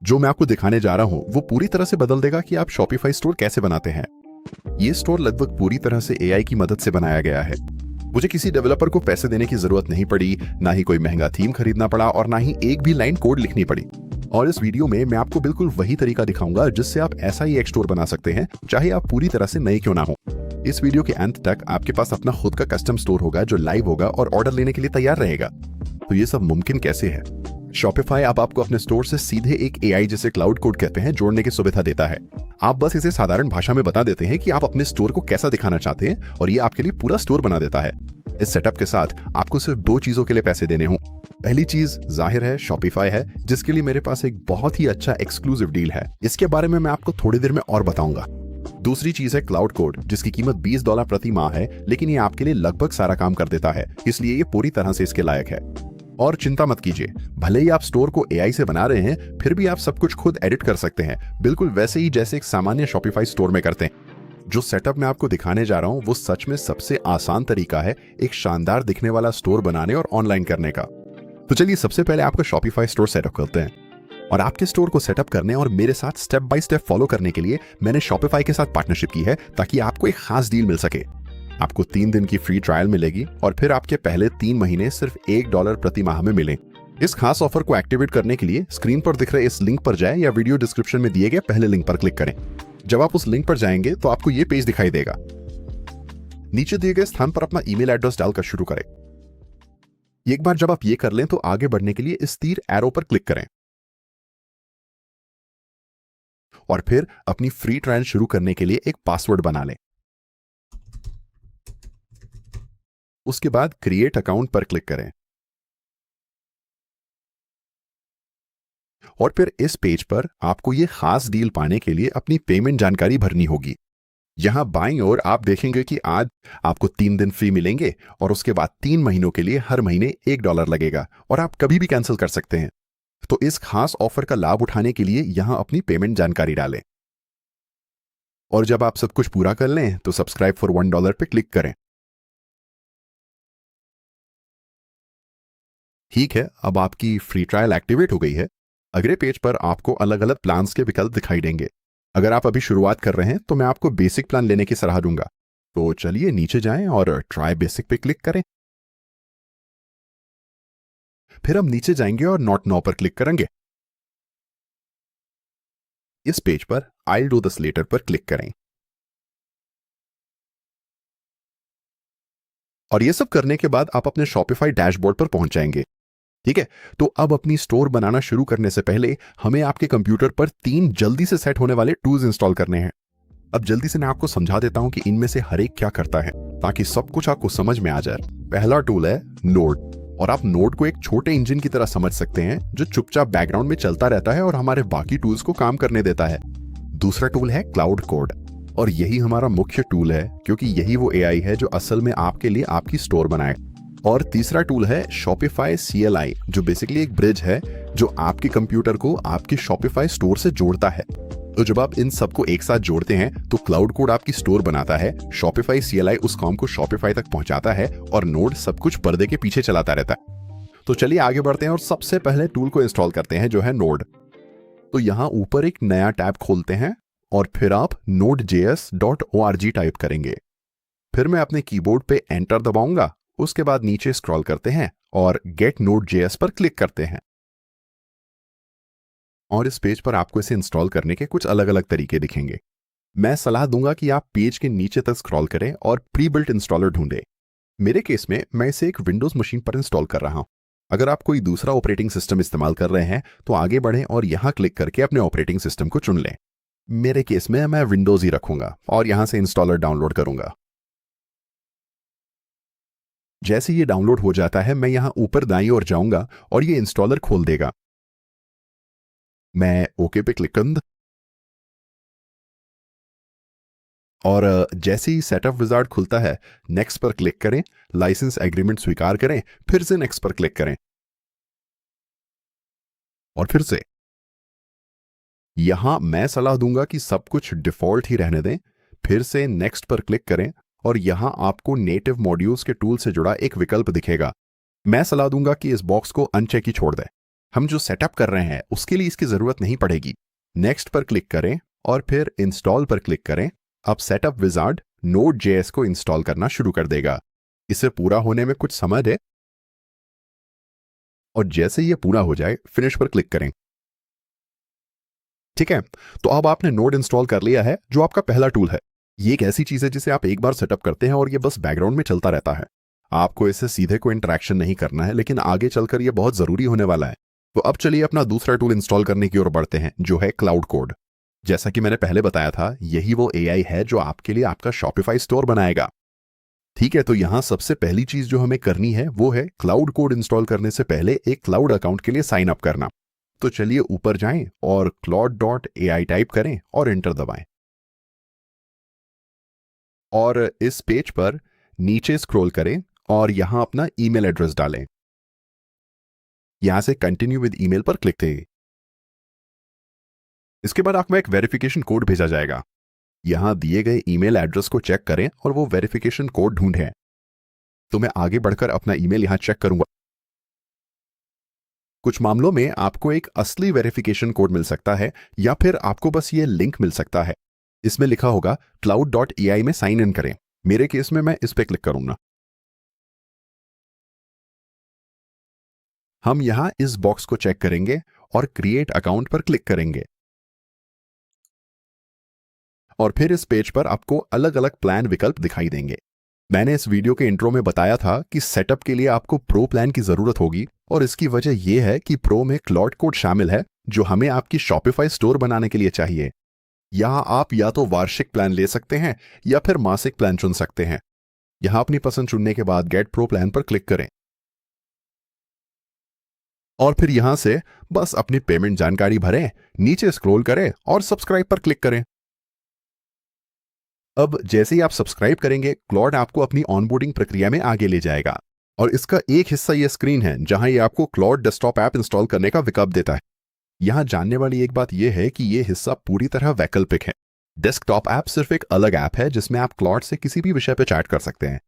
जो मैं आपको दिखाने जा रहा हूं वो पूरी तरह से बदल देगा कि आप शॉपिफाई स्टोर कैसे बनाते हैं। ये स्टोर लगभग पूरी तरह से एआई की मदद से बनाया गया है। मुझे किसी डेवलपर को पैसे देने की जरूरत नहीं पड़ी, ना ही कोई महंगा थीम खरीदना पड़ा और ना ही एक भी लाइन कोड लिखनी पड़ी। और इस वीडियो में मैं आपको बिल्कुल वही तरीका दिखाऊंगा जिससे आप ऐसा ही एक स्टोर बना सकते हैं, चाहे आप पूरी तरह से नए क्यों ना हो। इस वीडियो के अंत तक आपके पास अपना खुद का कस्टम स्टोर होगा जो लाइव होगा और ऑर्डर लेने के लिए तैयार रहेगा। तो ये सब मुमकिन कैसे है? शॉपिफाई अब आपको अपने स्टोर से सीधे एक एआई, जिसे क्लाउड कोड कहते हैं, जोड़ने की सुविधा देता है। आप बस इसे साधारण भाषा में बता देते हैं कि आप अपने स्टोर को कैसा दिखाना चाहते हैं और ये आपके लिए पूरा स्टोर बना देता है। इस सेटअप के साथ आपको सिर्फ 2 चीजों के लिए पैसे देने हों। पहली चीज जाहिर है शॉपिफाई है, जिसके लिए मेरे पास एक बहुत ही अच्छा एक्सक्लूसिव डील है। इसके बारे में मैं आपको थोड़ी देर में और बताऊंगा। दूसरी चीज है क्लाउड कोड, जिसकी कीमत $20 प्रति माह है, लेकिन ये आपके लिए लगभग सारा काम कर देता है, इसलिए ये पूरी तरह से इसके लायक है। और चिंता मत कीजिए, भले ही आप स्टोर को एआई से बना रहे हैं, फिर भी आप सब कुछ खुद एडिट कर सकते हैं, बिल्कुल वैसे ही जैसे एक सामान्य शॉपिफाई स्टोर में करते हैं। जो सेटअप मैं आपको दिखाने जा रहा हूं वो सच में सबसे आसान तरीका है एक शानदार दिखने वाला स्टोर बनाने और ऑनलाइन करने का। तो चलिए सबसे पहले आपका शॉपिफाई स्टोर सेटअप करते हैं। और आपके स्टोर को सेटअप करने और मेरे साथ स्टेप बाय स्टेप फॉलो करने के लिए मैंने शॉपिफाई के साथ पार्टनरशिप की है, ताकि आपको एक खास डील मिल सके। आपको 3 दिन की फ्री ट्रायल मिलेगी और फिर आपके पहले 3 महीने सिर्फ $1 प्रति माह में मिले। इस खास ऑफर को एक्टिवेट करने के लिए स्क्रीन पर दिख रहे इस लिंक पर जाएं या वीडियो डिस्क्रिप्शन में दिए गए पहले लिंक पर क्लिक करें। जब आप उस लिंक पर जाएंगे तो आपको ये पेज दिखाई देगा। नीचे दिए गए स्थान पर अपना ईमेल एड्रेस डालकर शुरू करें। एक बार जब आप ये कर लें तो आगे बढ़ने के लिए इस तीर एरो पर क्लिक करें और फिर अपनी फ्री ट्रायल शुरू करने के लिए एक पासवर्ड बना लें। उसके बाद क्रिएट अकाउंट पर क्लिक करें और फिर इस पेज पर आपको ये खास डील पाने के लिए अपनी पेमेंट जानकारी भरनी होगी। यहां बाईं ओर आप देखेंगे कि आज आपको 3 दिन फ्री मिलेंगे और उसके बाद 3 महीनों के लिए हर महीने $1 लगेगा और आप कभी भी कैंसिल कर सकते हैं। तो इस खास ऑफर का लाभ उठाने के लिए यहां अपनी पेमेंट जानकारी डालें और जब आप सब कुछ पूरा कर लें तो सब्सक्राइब फॉर $1 पे क्लिक करें। ठीक है, अब आपकी फ्री ट्रायल एक्टिवेट हो गई है। अगले पेज पर आपको अलग अलग प्लान्स के विकल्प दिखाई देंगे। अगर आप अभी शुरुआत कर रहे हैं तो मैं आपको बेसिक प्लान लेने की सलाह दूंगा। तो चलिए नीचे जाएं और ट्राई बेसिक पे क्लिक करें। फिर हम नीचे जाएंगे और नॉट नाउ पर क्लिक करेंगे। इस पेज पर आई डू दिस लेटर पर क्लिक करें और ये सब करने के बाद आप अपने शॉपिफाई डैशबोर्ड पर पहुंच जाएंगे। ठीक है, तो अब अपनी स्टोर बनाना शुरू करने से पहले हमें आपके कंप्यूटर पर 3 जल्दी से सेट होने वाले टूल्स इंस्टॉल करने हैं। अब जल्दी से मैं आपको समझा देता हूं कि इनमें से हर एक क्या करता है, ताकि सब कुछ आपको समझ में आ जाए। पहला टूल है नोड, और आप नोड को एक छोटे इंजन की तरह समझ सकते हैं जो चुपचाप बैकग्राउंड में चलता रहता है और हमारे बाकी टूल्स को काम करने देता है। दूसरा टूल है क्लाउड कोड, और यही हमारा मुख्य टूल है क्योंकि यही वो एआई है जो असल में आपके लिए आपकी स्टोर बनाए। और तीसरा टूल है शॉपिफाई CLI, जो बेसिकली एक ब्रिज है जो आपके कंप्यूटर को आपके शॉपिफाई स्टोर से जोड़ता है। तो जब आप इन सबको एक साथ जोड़ते हैं तो क्लाउड कोड आपकी स्टोर बनाता है, शॉपिफाई CLI उस काम को शॉपिफाई तक पहुंचाता है और नोड सब कुछ पर्दे के पीछे चलाता रहता है। तो चलिए आगे बढ़ते हैं और सबसे पहले टूल को इंस्टॉल करते हैं, जो है नोड। तो यहां ऊपर एक नया टैब खोलते हैं और फिर आप nodejs.org टाइप करेंगे। फिर मैं अपने कीबोर्ड पे एंटर दबाऊंगा। उसके बाद नीचे स्क्रॉल करते हैं और गेट node.js पर क्लिक करते हैं और इस पेज पर आपको इसे इंस्टॉल करने के कुछ अलग अलग तरीके दिखेंगे। मैं सलाह दूंगा कि आप पेज के नीचे तक स्क्रॉल करें और प्री बिल्ट इंस्टॉलर ढूंढें। मेरे केस में मैं इसे एक विंडोज मशीन पर इंस्टॉल कर रहा हूं। अगर आप कोई दूसरा ऑपरेटिंग सिस्टम इस्तेमाल कर रहे हैं तो आगे बढ़ें और यहां क्लिक करके अपने ऑपरेटिंग सिस्टम को चुन लें। मेरे केस में मैं विंडोज ही रखूंगा और यहां से इंस्टॉलर डाउनलोड करूंगा। जैसे ये डाउनलोड हो जाता है मैं यहां ऊपर दाईं ओर जाऊंगा और ये इंस्टॉलर खोल देगा। मैं ओके पे क्लिक करूंगा और जैसे ही सेटअप विजार्ड खुलता है नेक्स्ट पर क्लिक करें, लाइसेंस एग्रीमेंट स्वीकार करें, फिर से नेक्स्ट पर क्लिक करें और फिर से। यहां मैं सलाह दूंगा कि सब कुछ डिफॉल्ट ही रहने दें। फिर से नेक्स्ट पर क्लिक करें और यहां आपको नेटिव मॉड्यूल्स के टूल से जुड़ा एक विकल्प दिखेगा। मैं सलाह दूंगा कि इस बॉक्स को अनचेक ही छोड़ दें। हम जो सेटअप कर रहे हैं उसके लिए इसकी जरूरत नहीं पड़ेगी। नेक्स्ट पर क्लिक करें और फिर इंस्टॉल पर क्लिक करें। अब सेटअप विजार्ड Node.js को इंस्टॉल करना शुरू कर देगा। इसे पूरा होने में कुछ समय है और जैसे ये पूरा हो जाए फिनिश पर क्लिक करें। ठीक है, तो अब आपने नोड इंस्टॉल कर लिया है, जो आपका पहला टूल है। ये एक ऐसी चीज है जिसे आप एक बार सेटअप करते हैं और ये बस बैकग्राउंड में चलता रहता है। आपको इससे सीधे कोई इंटरेक्शन नहीं करना है, लेकिन आगे चलकर ये बहुत जरूरी होने वाला है। तो अब चलिए अपना दूसरा टूल इंस्टॉल करने की ओर बढ़ते हैं, जो है क्लाउड कोड। जैसा कि मैंने पहले बताया था, यही वो एआई है जो आपके लिए आपका शॉपिफाई स्टोर बनाएगा। ठीक है, तो यहां सबसे पहली चीज जो हमें करनी है वो है क्लाउड कोड इंस्टॉल करने से पहले एक क्लाउड अकाउंट के लिए साइन अप करना। तो चलिए ऊपर जाएं और claude.ai टाइप करें और एंटर दबाएं। और इस पेज पर नीचे स्क्रॉल करें और यहां अपना ईमेल एड्रेस डालें। यहां से कंटिन्यू विद ईमेल पर क्लिक करें। इसके बाद आपको एक वेरिफिकेशन कोड भेजा जाएगा। यहां दिए गए ईमेल एड्रेस को चेक करें और वो वेरिफिकेशन कोड ढूंढें। तो मैं आगे बढ़कर अपना ईमेल यहां चेक करूंगा। कुछ मामलों में आपको एक असली वेरिफिकेशन कोड मिल सकता है या फिर आपको बस ये लिंक मिल सकता है। इसमें लिखा होगा cloud.ai में साइन इन करें। मेरे केस में मैं इस पे क्लिक करूंगा। हम यहां इस बॉक्स को चेक करेंगे और क्रिएट अकाउंट पर क्लिक करेंगे। और फिर इस पेज पर आपको अलग अलग प्लान विकल्प दिखाई देंगे। मैंने इस वीडियो के इंट्रो में बताया था कि सेटअप के लिए आपको प्रो प्लान की जरूरत होगी, और इसकी वजह यह है कि प्रो में क्लाउड कोड शामिल है जो हमें आपकी शॉपिफाई स्टोर बनाने के लिए चाहिए। यहां आप या तो वार्षिक प्लान ले सकते हैं या फिर मासिक प्लान चुन सकते हैं। यहां अपनी पसंद चुनने के बाद गेट प्रो प्लान पर क्लिक करें और फिर यहां से बस अपनी पेमेंट जानकारी भरें, नीचे स्क्रॉल करें और सब्सक्राइब पर क्लिक करें। अब जैसे ही आप सब्सक्राइब करेंगे, क्लॉड आपको अपनी ऑनबोर्डिंग प्रक्रिया में आगे ले जाएगा, और इसका एक हिस्सा यह स्क्रीन है जहां ये आपको क्लॉड डेस्कटॉप ऐप इंस्टॉल करने का विकल्प देता है। यहां जानने वाली एक बात यह है कि यह हिस्सा पूरी तरह वैकल्पिक है। डेस्कटॉप ऐप सिर्फ एक अलग ऐप है जिसमें आप क्लॉड से किसी भी विषय पर चैट कर सकते हैं,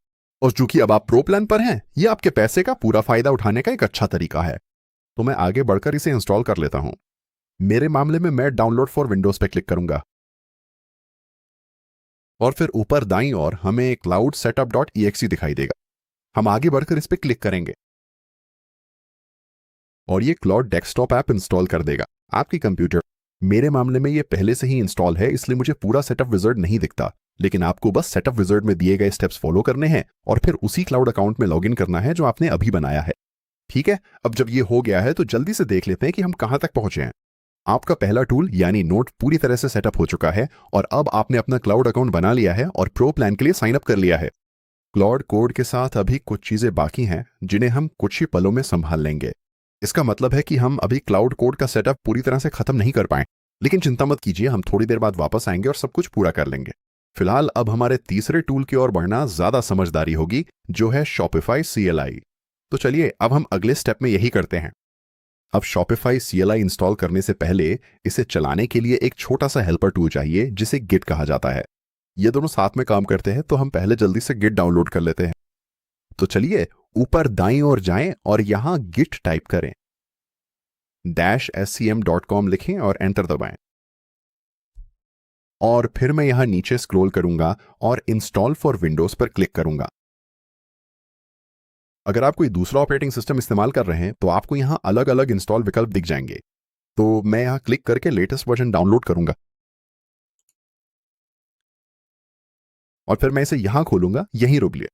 और चूंकि अब आप प्रो प्लान पर हैं, यह आपके पैसे का पूरा फायदा उठाने का एक अच्छा तरीका है। तो मैं आगे बढ़कर इसे इंस्टॉल कर लेता हूं। मेरे मामले में मैं डाउनलोड फॉर विंडोज पर क्लिक करूंगा और फिर ऊपर दाईं ओर हमें क्लाउड setup.exe दिखाई देगा। हम आगे बढ़कर इस पर क्लिक करेंगे और ये क्लाउड डेस्कटॉप ऐप इंस्टॉल कर देगा आपकी कंप्यूटर। मेरे मामले में ये पहले से ही इंस्टॉल है, इसलिए मुझे पूरा सेटअप विजार्ड नहीं दिखता, लेकिन आपको बस सेटअप विजार्ड में दिए गए स्टेप्स फॉलो करने हैं और फिर उसी क्लाउड अकाउंट में लॉगिन करना है जो आपने अभी बनाया है। ठीक है, अब जब ये हो गया है तो जल्दी से देख लेते हैं कि हम कहां तक पहुंचे हैं। आपका पहला टूल यानी नोट पूरी तरह से सेटअप हो चुका है और अब आपने अपना क्लाउड अकाउंट बना लिया है और प्रो प्लान के लिए साइन अप कर लिया है। क्लाउड कोड के साथ अभी कुछ चीजें बाकी हैं जिन्हें हम कुछ ही पलों में संभाल लेंगे। इसका मतलब है कि हम अभी क्लाउड कोड का सेटअप पूरी तरह से खत्म नहीं कर पाए, लेकिन चिंता मत कीजिए, हम थोड़ी देर बाद वापस आएंगे और सब कुछ पूरा कर लेंगे। फिलहाल अब हमारे तीसरे टूल की ओर बढ़ना ज्यादा समझदारी होगी, जो है शॉपिफाई CLI। तो चलिए अब हम अगले स्टेप में यही करते हैं। अब शॉपिफाई CLI इंस्टॉल करने से पहले इसे चलाने के लिए एक छोटा सा हेल्पर टूल चाहिए जिसे गिट कहा जाता है। ये दोनों साथ में काम करते हैं, तो हम पहले जल्दी से गिट डाउनलोड कर लेते हैं। तो चलिए ऊपर दाईं ओर जाएं और यहां गिट टाइप करें, -scm.com लिखें और एंटर दबाएं। और फिर मैं यहां नीचे स्क्रॉल करूंगा और इंस्टॉल फॉर विंडोज पर क्लिक करूंगा। अगर आप कोई दूसरा ऑपरेटिंग सिस्टम इस्तेमाल कर रहे हैं तो आपको यहां अलग अलग इंस्टॉल विकल्प दिख जाएंगे। तो मैं यहां क्लिक करके लेटेस्ट वर्जन डाउनलोड करूंगा और फिर मैं इसे यहां खोलूंगा, यहीं रोक लिया।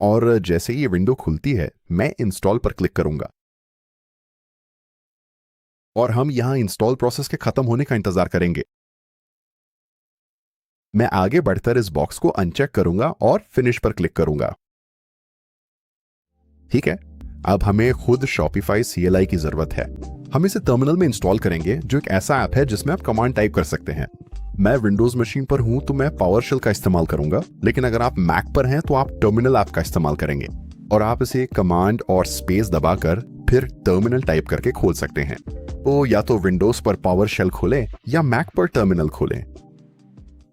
और जैसे ही ये विंडो खुलती है, मैं इंस्टॉल पर क्लिक करूंगा और हम यहां इंस्टॉल प्रोसेस के खत्म होने का इंतजार करेंगे। मैं आगे बढ़कर इस बॉक्स को अनचेक करूंगा और फिनिश पर क्लिक करूंगा। ठीक है, अब हमें खुद शॉपिफाई CLI की जरूरत है। हम इसे टर्मिनल में इंस्टॉल करेंगे, जो एक ऐसा ऐप है जिसमें आप कमांड टाइप कर सकते हैं। मैं विंडोज मशीन पर हूं तो मैं पावरशेल का इस्तेमाल करूंगा, लेकिन अगर आप मैक पर हैं तो आप टर्मिनल ऐप का इस्तेमाल करेंगे और आप इसे कमांड और स्पेस दबाकर फिर टर्मिनल टाइप करके खोल सकते हैं। तो या तो विंडोज पर पावरशेल खोलें या मैक पर टर्मिनल खोलें।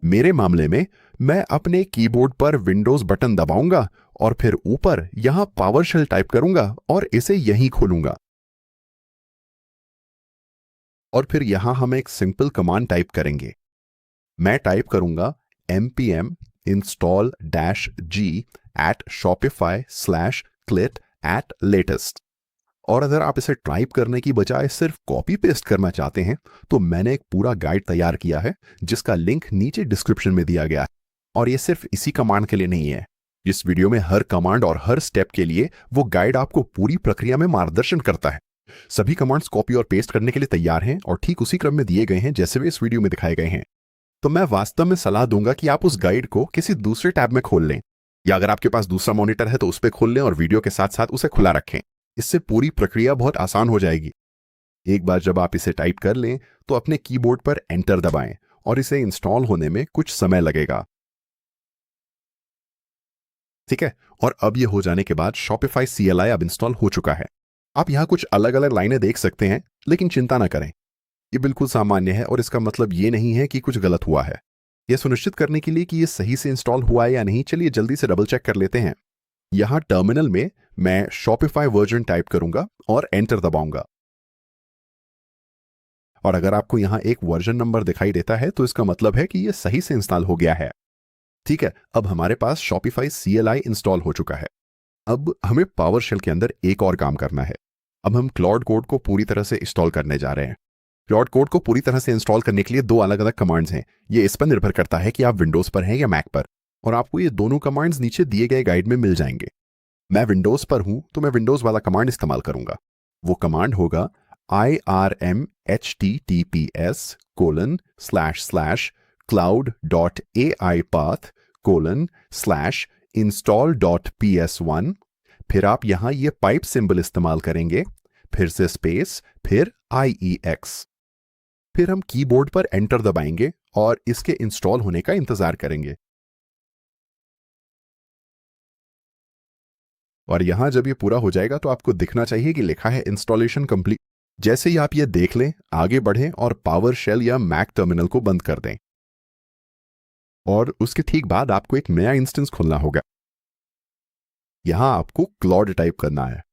मेरे मामले में मैं अपने कीबोर्ड पर विंडोज बटन दबाऊंगा और फिर ऊपर यहां पावरशेल टाइप करूंगा और इसे यहीं खोलूंगा। और फिर यहां हम एक सिंपल कमांड टाइप करेंगे। मैं टाइप करूंगा npm install -g at shopify/clit@latest। और अगर आप इसे टाइप करने की बजाय सिर्फ कॉपी पेस्ट करना चाहते हैं तो मैंने एक पूरा गाइड तैयार किया है जिसका लिंक नीचे डिस्क्रिप्शन में दिया गया है। और ये सिर्फ इसी कमांड के लिए नहीं है। इस वीडियो में हर कमांड और हर स्टेप के लिए वो गाइड आपको पूरी प्रक्रिया में मार्गदर्शन करता है। सभी कमांड्स कॉपी और पेस्ट करने के लिए तैयार हैं और ठीक उसी क्रम में दिए गए हैं जैसे वे इस वीडियो में दिखाए गए हैं। तो मैं वास्तव में सलाह दूंगा कि आप उस गाइड को किसी दूसरे टैब में खोल लें, या अगर आपके पास दूसरा मॉनिटर है तो उस पर खोल लें और वीडियो के साथ साथ उसे खुला रखें। इससे पूरी प्रक्रिया बहुत आसान हो जाएगी। एक बार जब आप इसे टाइप कर लें तो अपने कीबोर्ड पर एंटर दबाएं और इसे इंस्टॉल होने में कुछ समय लगेगा। ठीक है, और अब ये हो जाने के बाद Shopify CLI अब इंस्टॉल हो चुका है। आप यहां कुछ अलग अलग लाइनें देख सकते हैं, लेकिन चिंता ना करें, ये बिल्कुल सामान्य है और इसका मतलब ये नहीं है कि कुछ गलत हुआ है। यह सुनिश्चित करने के लिए कि ये सही से इंस्टॉल हुआ है या नहीं, चलिए जल्दी से डबल चेक कर लेते हैं। यहां टर्मिनल में मैं Shopify वर्जन टाइप करूंगा और एंटर दबाऊंगा। और अगर आपको यहां एक वर्जन नंबर दिखाई देता है तो इसका मतलब है कि यह सही से इंस्टॉल हो गया है। ठीक है, अब हमारे पास Shopify CLI इंस्टॉल हो चुका है। अब हमें पावरशेल के अंदर एक और काम करना है। अब हम क्लॉड कोड को पूरी तरह से इंस्टॉल करने जा रहे हैं। क्लॉड कोड को पूरी तरह से इंस्टॉल करने के लिए दो अलग अलग कमांड्स हैं। ये इस पर निर्भर करता है कि आप विंडोज पर हैं या मैक पर, और आपको ये दोनों कमांड्स नीचे दिए गए गाइड में मिल जाएंगे। मैं विंडोज पर हूं तो मैं विंडोज वाला कमांड इस्तेमाल करूंगा। वो कमांड होगा irm/cloud.aipath:/install.ps1। फिर आप यहां ये पाइप सिंबल इस्तेमाल करेंगे, फिर से स्पेस, फिर IEX। फिर हम कीबोर्ड पर एंटर दबाएंगे और इसके इंस्टॉल होने का इंतजार करेंगे। और यहां जब ये पूरा हो जाएगा तो आपको दिखना चाहिए कि लिखा है इंस्टॉलेशन कंप्लीट। जैसे ही आप ये देख लें, आगे बढ़ें और पावरशेल या मैक टर्मिनल को बंद कर दें। और उसके ठीक बाद आपको एक नया इंस्टेंस खोलना होगा। यहां आपको क्लॉड टाइप करना है,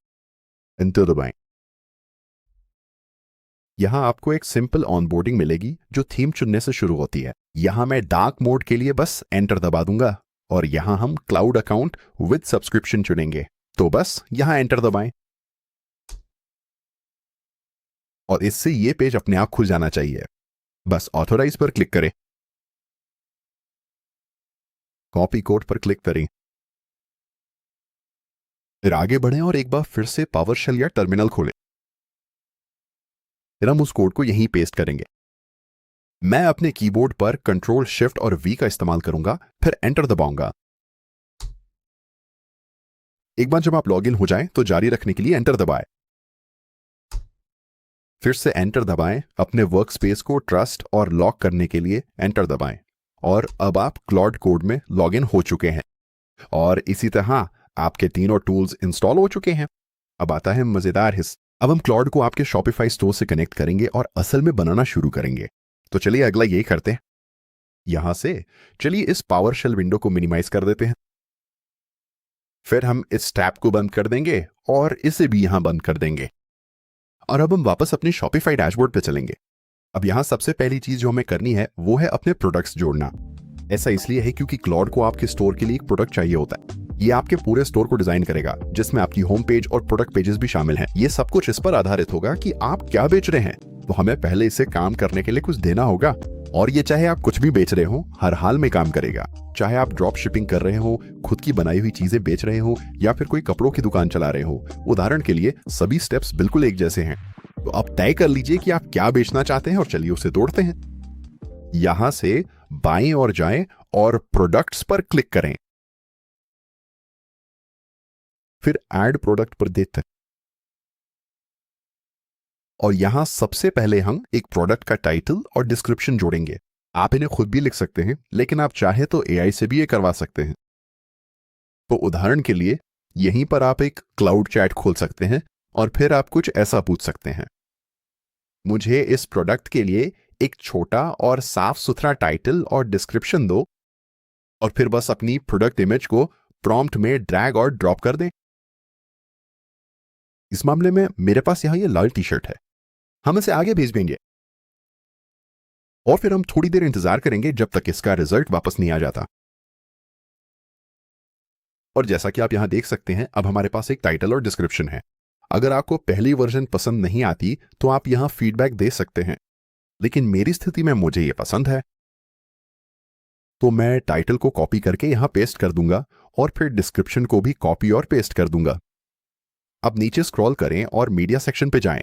एंटर दबाएं। यहां आपको एक सिंपल ऑनबोर्डिंग मिलेगी जो थीम चुनने से शुरू होती है। यहां मैं डार्क मोड के लिए बस एंटर दबा दूंगा और यहां हम क्लाउड अकाउंट विद सब्सक्रिप्शन चुनेंगे, तो बस यहां एंटर दबाएं। और इससे ये पेज अपने आप खुल जाना चाहिए। बस ऑथोराइज पर क्लिक करें, कॉपी कोड पर क्लिक करें, फिर आगे बढ़ें और एक बार फिर से पावरशेल या टर्मिनल खोलें। फिर हम उस कोड को यहीं पेस्ट करेंगे। मैं अपने कीबोर्ड पर कंट्रोल शिफ्ट और V का इस्तेमाल करूंगा, फिर एंटर दबाऊंगा। एक बार जब आप लॉगिन हो जाएं तो जारी रखने के लिए एंटर दबाएं। फिर से एंटर दबाएं। अपने वर्क स्पेस को ट्रस्ट और लॉक करने के लिए एंटर दबाएं। और अब आप क्लॉड कोड में लॉगिन हो चुके हैं और इसी तरह आपके तीनों टूल्स इंस्टॉल हो चुके हैं। अब आता है मजेदार हिस्सा। अब हम क्लॉड को आपके Shopify स्टोर से कनेक्ट करेंगे और असल में बनाना शुरू करेंगे। तो चलिए अगला यही करते हैं। यहां से चलिए इस पावरशेल विंडो को मिनिमाइज कर देते हैं। फिर हम इस टैब को बंद कर देंगे और इसे भी यहां बंद कर देंगे। और अब हम वापस अपने Shopify डैशबोर्ड पे चलेंगे। अब यहां सबसे पहली चीज जो हमें करनी है वो है अपने प्रोडक्ट्स जोड़ना। ऐसा इसलिए है क्योंकि क्लॉड को आपके स्टोर के लिए एक प्रोडक्ट चाहिए होता है। ये आपके पूरे स्टोर को डिजाइन करेगा जिसमें आपकी होम पेज और प्रोडक्ट पेजेस भी शामिल हैं। ये सब कुछ इस पर आधारित होगा कि आप क्या बेच रहे हैं, तो हमें पहले इसे काम करने के लिए कुछ देना होगा। और ये चाहे आप कुछ भी बेच रहे हो, हर हाल में काम करेगा। चाहे आप ड्रॉप शिपिंग कर रहे हो, खुद की बनाई हुई चीजें बेच रहे हो, या फिर कोई कपड़ों की दुकान चला रहे हो, उदाहरण के लिए सभी स्टेप्स बिल्कुल एक जैसे हैं। तो आप तय कर लीजिए कि आप क्या बेचना चाहते हैं और चलिए उसे तोड़ते हैं। यहां से बाएं ओर जाएं और प्रोडक्ट्स पर क्लिक करें, फिर ऐड प्रोडक्ट पर देते हैं। और यहां सबसे पहले हम एक प्रोडक्ट का टाइटल और डिस्क्रिप्शन जोड़ेंगे। आप इन्हें खुद भी लिख सकते हैं, लेकिन आप चाहे तो AI से भी ये करवा सकते हैं। तो उदाहरण के लिए यहीं पर आप एक क्लाउड चैट खोल सकते हैं और फिर आप कुछ ऐसा पूछ सकते हैं, मुझे इस प्रोडक्ट के लिए एक छोटा और साफ सुथरा टाइटल और डिस्क्रिप्शन दो। और फिर बस अपनी प्रोडक्ट इमेज को प्रॉम्प्ट में ड्रैग और ड्रॉप कर दें। इस मामले में मेरे पास यहां ये लाल टी शर्ट है, हम इसे आगे भेज देंगे और फिर हम थोड़ी देर इंतजार करेंगे जब तक इसका रिजल्ट वापस नहीं आ जाता। और जैसा कि आप यहां देख सकते हैं, अब हमारे पास एक टाइटल और डिस्क्रिप्शन है। अगर आपको पहली वर्जन पसंद नहीं आती तो आप यहां फीडबैक दे सकते हैं, लेकिन मेरी स्थिति में मुझे यह पसंद है, तो मैं टाइटल को कॉपी करके यहां पेस्ट कर दूंगा और फिर डिस्क्रिप्शन को भी कॉपी और पेस्ट कर दूंगा। अब नीचे स्क्रॉल करें और मीडिया सेक्शन पे जाएं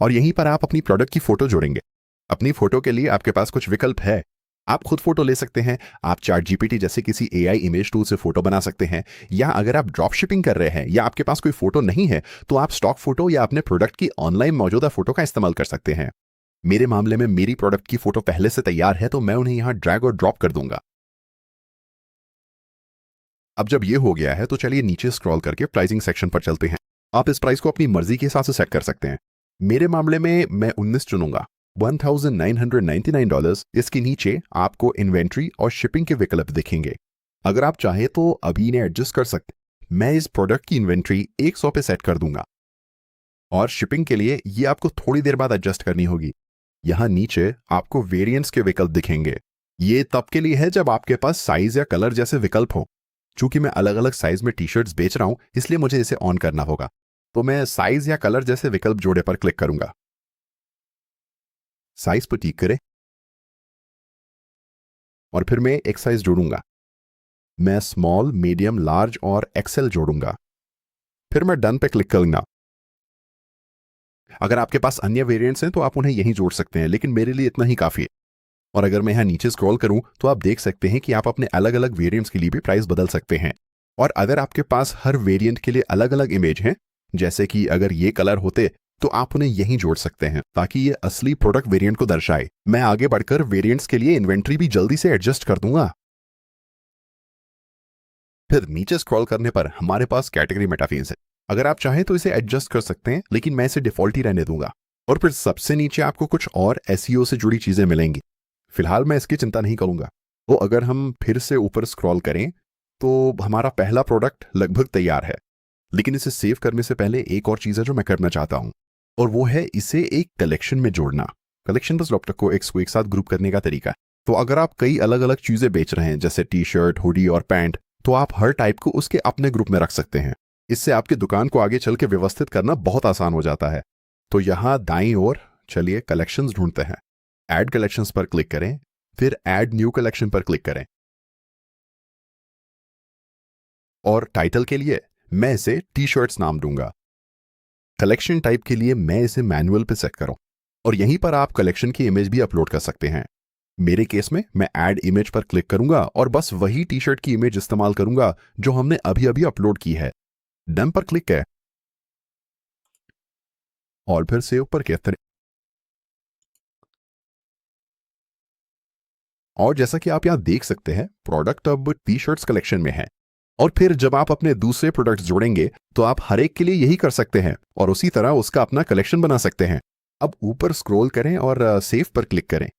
और यहीं पर आप अपनी प्रोडक्ट की फोटो जोड़ेंगे। अपनी फोटो के लिए आपके पास कुछ विकल्प है। आप खुद फोटो ले सकते हैं, आप चैट जीपीटी जैसे किसी एआई इमेज टूल से फोटो बना सकते हैं, या अगर आप ड्रॉप शिपिंग कर रहे हैं या आपके पास कोई फोटो नहीं है तो आप स्टॉक फोटो या अपने प्रोडक्ट की ऑनलाइन मौजूदा फोटो का इस्तेमाल कर सकते हैं। मेरे मामले में मेरी प्रोडक्ट की फोटो पहले से तैयार है, तो मैं उन्हें यहां ड्रैग और ड्रॉप कर दूंगा। अब जब ये हो गया है तो चलिए नीचे स्क्रॉल करके प्राइसिंग सेक्शन पर चलते हैं। आप इस प्राइस को अपनी मर्जी के हिसाब से सेट कर सकते हैं। मेरे मामले में मैं 19 चुनूंगा, $1999। इसके नीचे आपको इन्वेंट्री और शिपिंग के विकल्प दिखेंगे। अगर आप चाहे तो अभी इन्हें एडजस्ट कर सकते हैं। मैं इस प्रोडक्ट की इन्वेंट्री 100 पे सेट कर दूंगा और शिपिंग के लिए ये आपको थोड़ी देर बाद एडजस्ट करनी होगी। यहां नीचे आपको वेरिएंट्स के विकल्प दिखेंगे। ये तब के लिए है जब आपके पास साइज या कलर जैसे विकल्प हो। चूंकि मैं अलग अलग साइज में टी शर्ट्स बेच रहा हूं, इसलिए मुझे इसे ऑन करना होगा, तो मैं साइज या कलर जैसे विकल्प जोड़े पर क्लिक करूंगा। साइज पर टिक करें और फिर मैं एक साइज जोड़ूंगा। मैं स्मॉल, मीडियम, लार्ज और एक्सेल जोड़ूंगा। फिर मैं डन पे क्लिक करूंगा। अगर आपके पास अन्य वेरिएंट्स हैं तो आप उन्हें यहीं जोड़ सकते हैं, लेकिन मेरे लिए इतना ही काफी है। और अगर मैं यहां नीचे स्क्रॉल करूं तो आप देख सकते हैं कि आप अपने अलग अलग वेरिएंट्स के लिए भी प्राइस बदल सकते हैं। और अगर आपके पास हर वेरिएंट के लिए अलग अलग इमेज हैं, जैसे कि अगर ये कलर होते, तो आप उन्हें यहीं जोड़ सकते हैं ताकि ये असली प्रोडक्ट वेरिएंट को दर्शाए। मैं आगे बढ़कर वेरिएंट्स के लिए इन्वेंट्री भी जल्दी से एडजस्ट कर दूंगा। फिर नीचे स्क्रॉल करने पर हमारे पास कैटेगरी मेटाफीस है। अगर आप चाहें तो इसे एडजस्ट कर सकते हैं, लेकिन मैं इसे डिफॉल्ट ही रहने दूंगा। और फिर सबसे नीचे आपको कुछ और एसईओ से जुड़ी चीजें मिलेंगी। फिलहाल मैं इसकी चिंता नहीं करूंगा। तो अगर हम फिर से ऊपर स्क्रॉल करें तो हमारा पहला प्रोडक्ट लगभग तैयार है, लेकिन इसे सेव करने से पहले एक और चीज है जो मैं करना चाहता हूं, और वो है इसे एक कलेक्शन में जोड़ना। कलेक्शन बस प्रोडक्ट को एक साथ ग्रुप करने का तरीका। तो अगर आप कई अलग अलग चीजें बेच रहे हैं, जैसे टी शर्ट, हुडी और पैंट, तो आप हर टाइप को उसके अपने ग्रुप में रख सकते हैं। इससे आपकी दुकान को आगे चल के व्यवस्थित करना बहुत आसान हो जाता है। तो यहां दाईं ओर चलिए कलेक्शंस ढूंढते हैं। ऐड कलेक्शंस पर क्लिक करें, फिर ऐड न्यू कलेक्शन पर क्लिक करें और टाइटल के लिए मैं इसे टी शर्ट्स नाम दूंगा। कलेक्शन टाइप के लिए मैं इसे मैनुअल पे सेट करूं और यहीं पर आप कलेक्शन की इमेज भी अपलोड कर सकते हैं। मेरे केस में मैं ऐड इमेज पर क्लिक करूंगा और बस वही टी शर्ट की इमेज इस्तेमाल करूंगा जो हमने अभी अभी अपलोड की है। डन पर क्लिक करें और फिर सेव पर क्लिक करें। और जैसा कि आप यहां देख सकते हैं, प्रोडक्ट अब टी शर्ट्स कलेक्शन में है। और फिर जब आप अपने दूसरे प्रोडक्ट्स जोड़ेंगे तो आप हर एक के लिए यही कर सकते हैं और उसी तरह उसका अपना कलेक्शन बना सकते हैं। अब ऊपर स्क्रॉल करें और सेव पर क्लिक करें।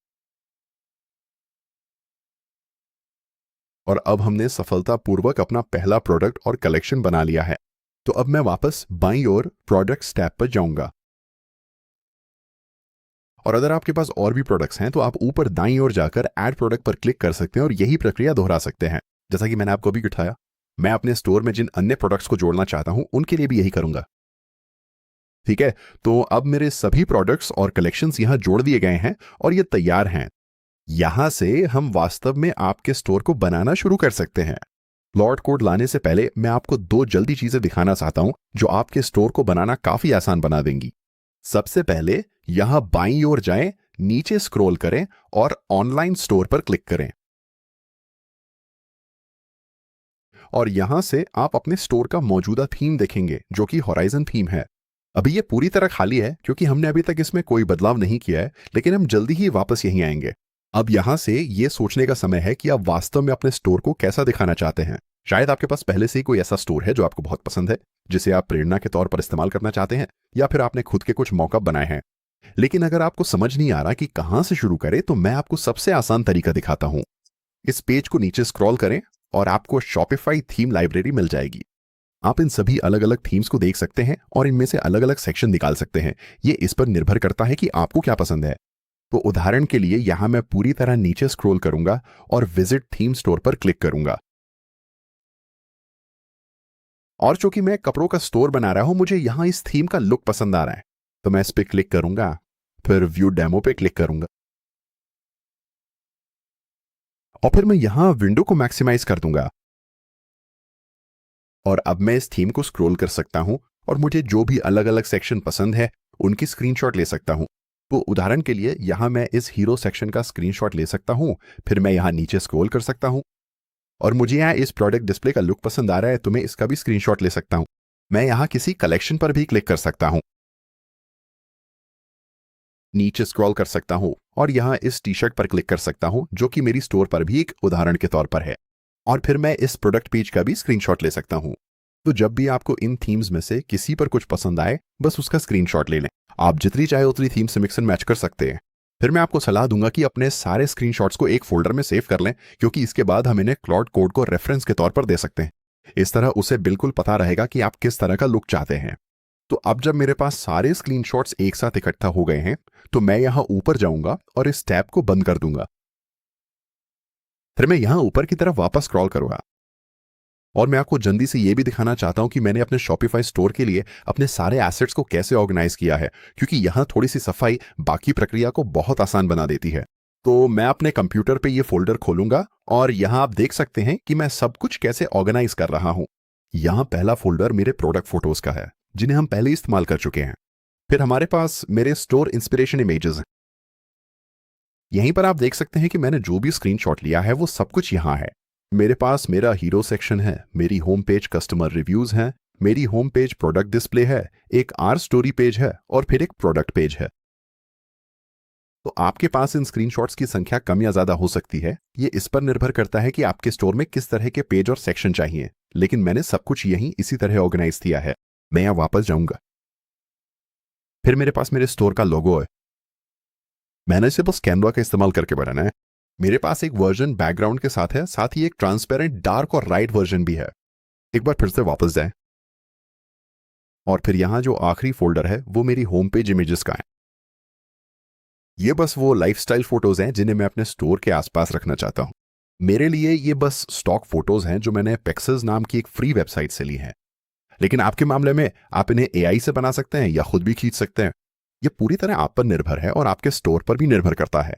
और अब हमने सफलतापूर्वक अपना पहला प्रोडक्ट और कलेक्शन बना लिया है। तो अब मैं वापस बाईं ओर प्रोडक्ट्स टैब पर जाऊंगा। और अगर आपके पास और भी प्रोडक्ट्स हैं तो आप ऊपर दाईं ओर जाकर ऐड प्रोडक्ट पर क्लिक कर सकते हैं और यही प्रक्रिया दोहरा सकते हैं, जैसा कि मैंने आपको अभी दिखाया। मैं अपने स्टोर में जिन अन्य प्रोडक्ट्स को जोड़ना चाहता हूं उनके लिए भी यही करूंगा। ठीक है, तो अब मेरे सभी प्रोडक्ट्स और कलेक्शंस यहां जोड़ दिए गए हैं और ये तैयार हैं। यहां से हम वास्तव में आपके स्टोर को बनाना शुरू कर सकते हैं। लॉर्ड कोड लाने से पहले मैं आपको दो जल्दी चीजें दिखाना चाहता हूं जो आपके स्टोर को बनाना काफी आसान बना देंगी। सबसे पहले यहां बाईं ओर जाएं, नीचे स्क्रॉल करें और ऑनलाइन स्टोर पर क्लिक करें। और यहां से आप अपने स्टोर का मौजूदा थीम देखेंगे जो कि होराइजन थीम है। अभी ये पूरी तरह खाली है क्योंकि हमने अभी तक इसमें कोई बदलाव नहीं किया है, लेकिन हम जल्दी ही वापस यहीं आएंगे। अब यहां से ये सोचने का समय है कि आप वास्तव में अपने स्टोर को कैसा दिखाना चाहते हैं। शायद आपके पास पहले से ही कोई ऐसा स्टोर है जो आपको बहुत पसंद है, जिसे आप प्रेरणा के तौर पर इस्तेमाल करना चाहते हैं, या फिर आपने खुद के कुछ मॉकअप बनाए हैं। लेकिन अगर आपको समझ नहीं आ रहा कि कहां से शुरू करें, तो मैं आपको सबसे आसान तरीका दिखाता हूं। इस पेज को नीचे स्क्रॉल करें और आपको शॉपिफाई थीम लाइब्रेरी मिल जाएगी। आप इन सभी अलग अलग थीम्स को देख सकते हैं और इनमें से अलग अलग सेक्शन निकाल सकते हैं। ये इस पर निर्भर करता है कि आपको क्या पसंद है। तो उदाहरण के लिए यहां मैं पूरी तरह नीचे स्क्रॉल करूंगा और विजिट थीम स्टोर पर क्लिक करूंगा। और चूंकि मैं कपड़ों का स्टोर बना रहा हूं, मुझे यहां इस थीम का लुक पसंद आ रहा है, तो मैं इस पर क्लिक करूंगा, फिर व्यू डेमो पे क्लिक करूंगा और फिर मैं यहां विंडो को मैक्सिमाइज कर दूंगा। और अब मैं इस थीम को स्क्रॉल कर सकता हूं और मुझे जो भी अलग अलग सेक्शन पसंद है उनकी स्क्रीनशॉट ले सकता हूं। तो उदाहरण के लिए यहां मैं इस हीरो सेक्शन का स्क्रीनशॉट ले सकता हूं, फिर मैं यहां नीचे स्क्रॉल कर सकता हूं और मुझे यहाँ इस प्रोडक्ट डिस्प्ले का लुक पसंद आ रहा है, तो मैं इसका भी स्क्रीनशॉट ले सकता हूं। मैं यहां किसी कलेक्शन पर भी क्लिक कर सकता हूं, नीचे स्क्रॉल कर सकता हूं और यहां इस टी शर्ट पर क्लिक कर सकता हूं जो कि मेरी स्टोर पर भी एक उदाहरण के तौर पर है, और फिर मैं इस प्रोडक्ट पेज का भी स्क्रीनशॉट ले सकता हूं। तो जब भी आपको इन थीम्स में से किसी पर कुछ पसंद आए, बस उसका स्क्रीनशॉट ले लें। आप जितनी चाहे उतनी थीम से मिक्स एंड मैच कर सकते हैं। फिर मैं आपको सलाह दूंगा कि अपने सारे स्क्रीनशॉट्स को एक फोल्डर में सेव कर लें, क्योंकि इसके बाद हम इन्हें क्लाउड कोड को रेफरेंस के तौर पर दे सकते हैं। इस तरह उसे बिल्कुल पता रहेगा कि आप किस तरह का लुक चाहते हैं। तो अब जब मेरे पास सारे स्क्रीनशॉट्स एक साथ इकट्ठा हो गए हैं, तो मैं यहां ऊपर जाऊंगा और इस टैब को बंद कर दूंगा। फिर मैं यहां ऊपर की तरफ वापस स्क्रॉल करूंगा और मैं आपको जल्दी से यह भी दिखाना चाहता हूं कि मैंने अपने शॉपिफाई स्टोर के लिए अपने सारे एसेट्स को कैसे ऑर्गेनाइज किया है, क्योंकि यहां थोड़ी सी सफाई बाकी प्रक्रिया को बहुत आसान बना देती है। तो मैं अपने कंप्यूटर पे ये फोल्डर खोलूंगा और यहां आप देख सकते हैं कि मैं सब कुछ कैसे ऑर्गेनाइज कर रहा हूं। यहां पहला फोल्डर मेरे प्रोडक्ट फोटोज का है, जिन्हें हम पहले इस्तेमाल कर चुके हैं। फिर हमारे पास मेरे स्टोर इंस्पिरेशन इमेजेस हैं। यहीं पर आप देख सकते हैं कि मैंने जो भी स्क्रीनशॉट लिया है वो सब कुछ यहां है। मेरे पास मेरा हीरो सेक्शन है, मेरी होम पेज कस्टमर रिव्यूज हैं, मेरी होम पेज प्रोडक्ट डिस्प्ले है, एक आर स्टोरी पेज है और फिर एक प्रोडक्ट पेज है। तो आपके पास इन स्क्रीनशॉट्स की संख्या कम या ज्यादा हो सकती है। ये इस पर निर्भर करता है कि आपके स्टोर में किस तरह के पेज और सेक्शन चाहिए, लेकिन मैंने सब कुछ यहीं इसी तरह ऑर्गेनाइज किया है। मैं यहां वापस जाऊंगा, फिर मेरे पास मेरे स्टोर का लोगो है। मैंने इसे बस कैनवा का इस्तेमाल करके बनाना है। मेरे पास एक वर्जन बैकग्राउंड के साथ है, साथ ही एक ट्रांसपेरेंट डार्क और राइट वर्जन भी है। एक बार फिर से वापस जाएं और फिर यहां जो आखिरी फोल्डर है वो मेरी होम पेज इमेजेस का है। ये बस वो लाइफस्टाइल फोटोज हैं जिन्हें मैं अपने स्टोर के आसपास रखना चाहता हूं। मेरे लिए ये बस स्टॉक फोटोज हैं जो मैंने पेक्सेस नाम की एक फ्री वेबसाइट से ली हैं। लेकिन आपके मामले में आप इन्हें एआई से बना सकते हैं या खुद भी खींच सकते हैं। ये पूरी तरह आप पर निर्भर है और आपके स्टोर पर भी निर्भर करता है।